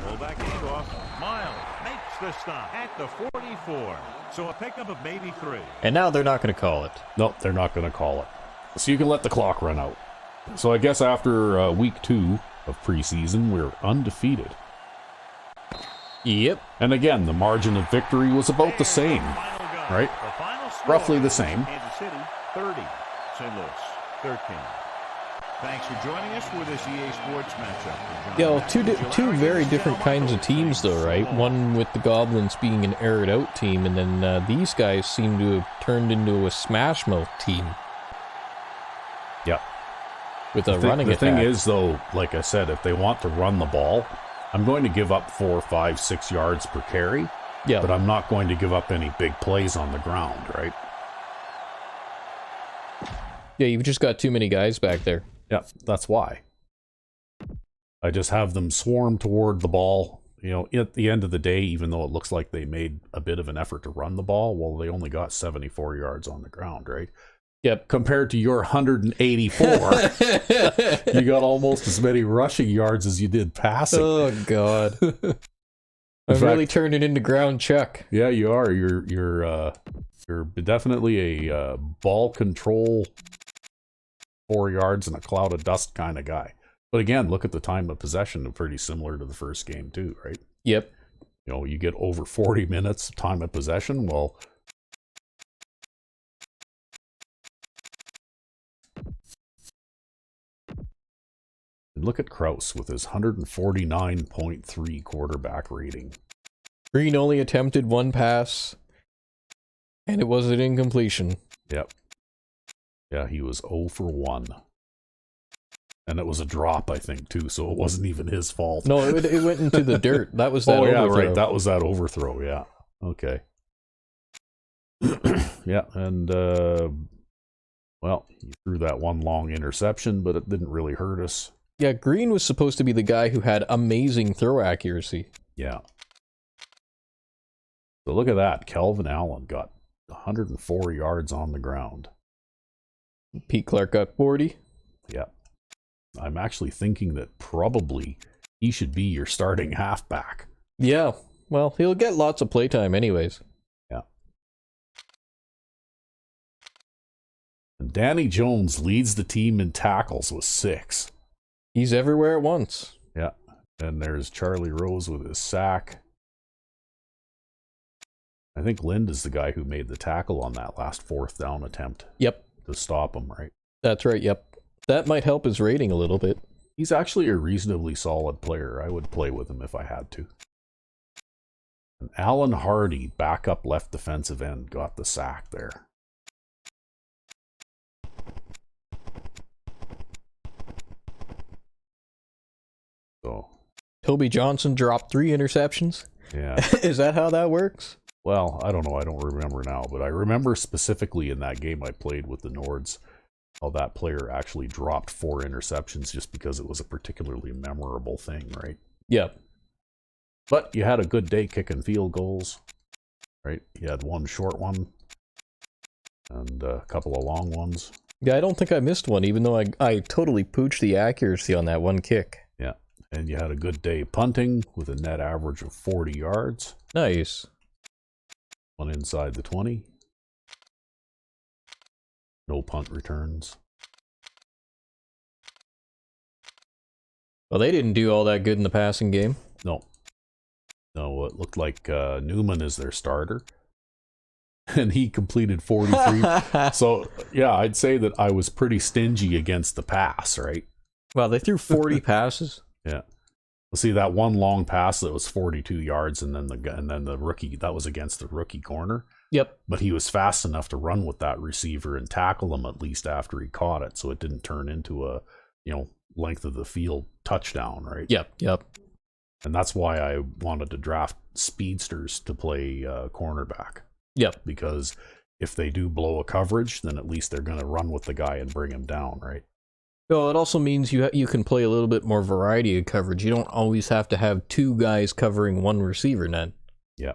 Fullback handoff. Miles makes the stop at the 44. So a pickup of maybe 3. And now they're not going to call it. No, they're not going to call it. So you can let the clock run out. So I guess after week 2 of preseason, we're undefeated. Yep. And again, the margin of victory was about the same, right? The final score, Roughly the same. Kansas City 30, St. Louis 13. Thanks for joining us for this EA Sports matchup. Yeah, well, two very different kinds of teams, though, right? One with the Goblins being an aired out team, and then these guys seem to have turned into a smash mouth team Yep. with a running The attack. thing is, though, like I said, if they want to run the ball, I'm going to give up 4, 5, 6 yards per carry, yeah, but I'm not going to give up any big plays on the ground, right? yeah, you've just got too many guys back there. Yep, that's why. I just have them swarm toward the ball. You know, at the end of the day, even though it looks like they made a bit of an effort to run the ball, well, they only got 74 yards on the ground, right? Yep. Compared to your 184, you got almost as many rushing yards as you did passing. Oh God, I'm fact- really turning into ground Chuck. Yeah, you are. You're definitely a ball control, 4 yards and a cloud of dust kind of guy. But again, look at the time of possession, pretty similar to the first game too, right? Yep. You know, you get over 40 minutes time of possession. Well, and look at Kraus with his 149.3 quarterback rating. Green only attempted one pass, and it was an incompletion. Yep. Yeah, he was 0 for 1. And it was a drop, I think, too, so it wasn't even his fault. No, it went into the dirt. That was that Oh, yeah, overthrow. right. That was that overthrow, yeah. Okay. Yeah, and, well, he threw that one long interception, but it didn't really hurt us. Yeah, Green was supposed to be the guy who had amazing throw accuracy. Yeah. So look at that. Kelvin Allen got 104 yards on the ground. Pete Clark got 40. Yeah. I'm actually thinking that probably he should be your starting halfback. Yeah, well, he'll get lots of playtime anyways. Yeah. And Danny Jones leads the team in tackles with 6. He's everywhere at once. Yeah. And there's Charlie Rose with his sack. I think Lind is the guy who made the tackle on that last 4th down attempt Yep. to stop him, right? That's right, yep. That might help his rating a little bit. He's actually a reasonably solid player. I would play with him if I had to. And Alan Hardy, backup left defensive end, got the sack there. So, Toby Johnson dropped 3 interceptions. yeah. Is that how that works? Well, I don't know. I don't remember now, but I remember specifically in that game I played with the Nords how that player actually dropped 4 interceptions just because it was a particularly memorable thing, right? Yep. But you had a good day kicking field goals, right? You had one short one and a couple of long ones. Yeah, I don't think I missed one, even though I totally pooched the accuracy on that one kick. Yeah. And you had a good day punting with a net average of 40 yards. Nice. One inside the 20. No punt returns. Well, they didn't do all that good in the passing game. No. No, it looked like Newman is their starter. And he completed 43. So, yeah, I'd say that I was pretty stingy against the pass, right? Wow, they threw 40 passes. Yeah. Well, see, that one long pass that was 42 yards, and then the rookie, that was against the rookie corner. Yep. But he was fast enough to run with that receiver and tackle him at least after he caught it, so it didn't turn into a, length of the field touchdown, right? Yep. And that's why I wanted to draft speedsters to play cornerback. Yep. Because if they do blow a coverage, then at least they're going to run with the guy and bring him down, right? Well, it also means you can play a little bit more variety of coverage. You don't always have to have 2 guys covering one receiver, Ned. Yeah.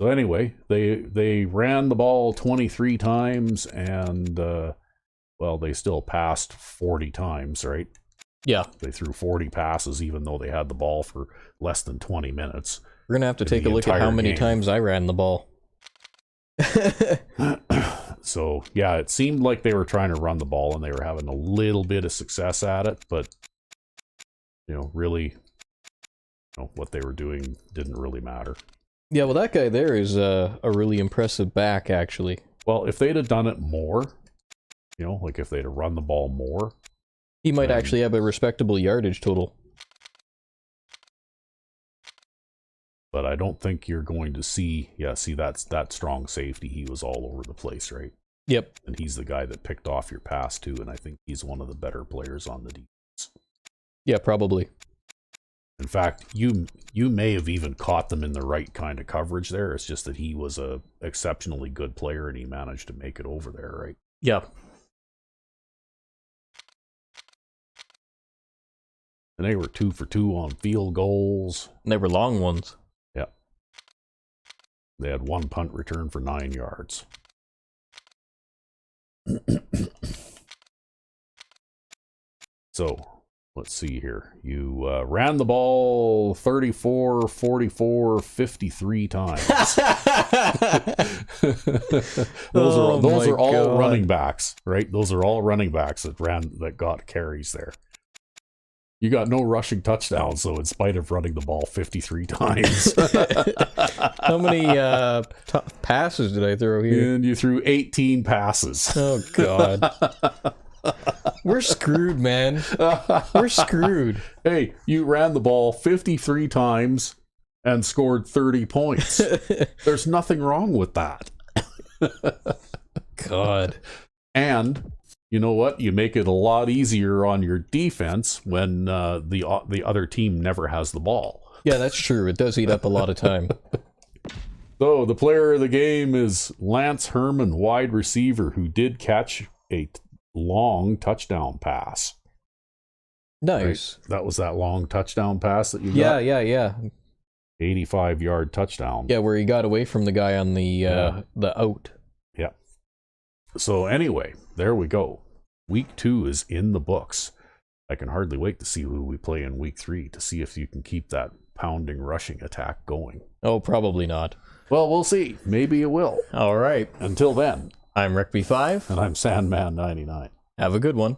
So anyway, they ran the ball 23 times, and they still passed 40 times, right? Yeah. They threw 40 passes, even though they had the ball for less than 20 minutes. We're gonna have to take a look at how many times I ran the ball. So, yeah, it seemed like they were trying to run the ball and they were having a little bit of success at it, but, really, what they were doing didn't really matter. Yeah, well, that guy there is a really impressive back, actually. Well, if they'd have done it more, like if they'd have run the ball more, he might actually have a respectable yardage total. But I don't think you're going to see that strong safety. He was all over the place, right? Yep. And he's the guy that picked off your pass too, and I think he's one of the better players on the defense. Yeah, probably. In fact, you may have even caught them in the right kind of coverage there. It's just that he was a exceptionally good player and he managed to make it over there, right? Yeah. And they were 2 for 2 on field goals. And they were long ones. Yeah. They had 1 punt return for 9 yards. So, let's see here. You ran the ball 34, 44, 53 times. those are all running backs, right? Those are all running backs that got carries there. You got no rushing touchdowns, though, in spite of running the ball 53 times. How many passes did I throw here? And you threw 18 passes. Oh, God. We're screwed, man. We're screwed. Hey, you ran the ball 53 times and scored 30 points. There's nothing wrong with that. God. And you know what? You make it a lot easier on your defense when the other team never has the ball. Yeah, that's true. It does eat up a lot of time. So the player of the game is Lance Herman, wide receiver, who did catch a long touchdown pass. Nice. Right? That was that long touchdown pass that you got? Yeah. 85-yard touchdown. Yeah, where he got away from the guy on the out. Yeah. So anyway, there we go. Week 2 is in the books. I can hardly wait to see who we play in week 3 to see if you can keep that pounding rushing attack going. Oh, probably not. Well, we'll see. Maybe it will. All right. Until then, I'm Recv5. and I'm Sandman99. Have a good one.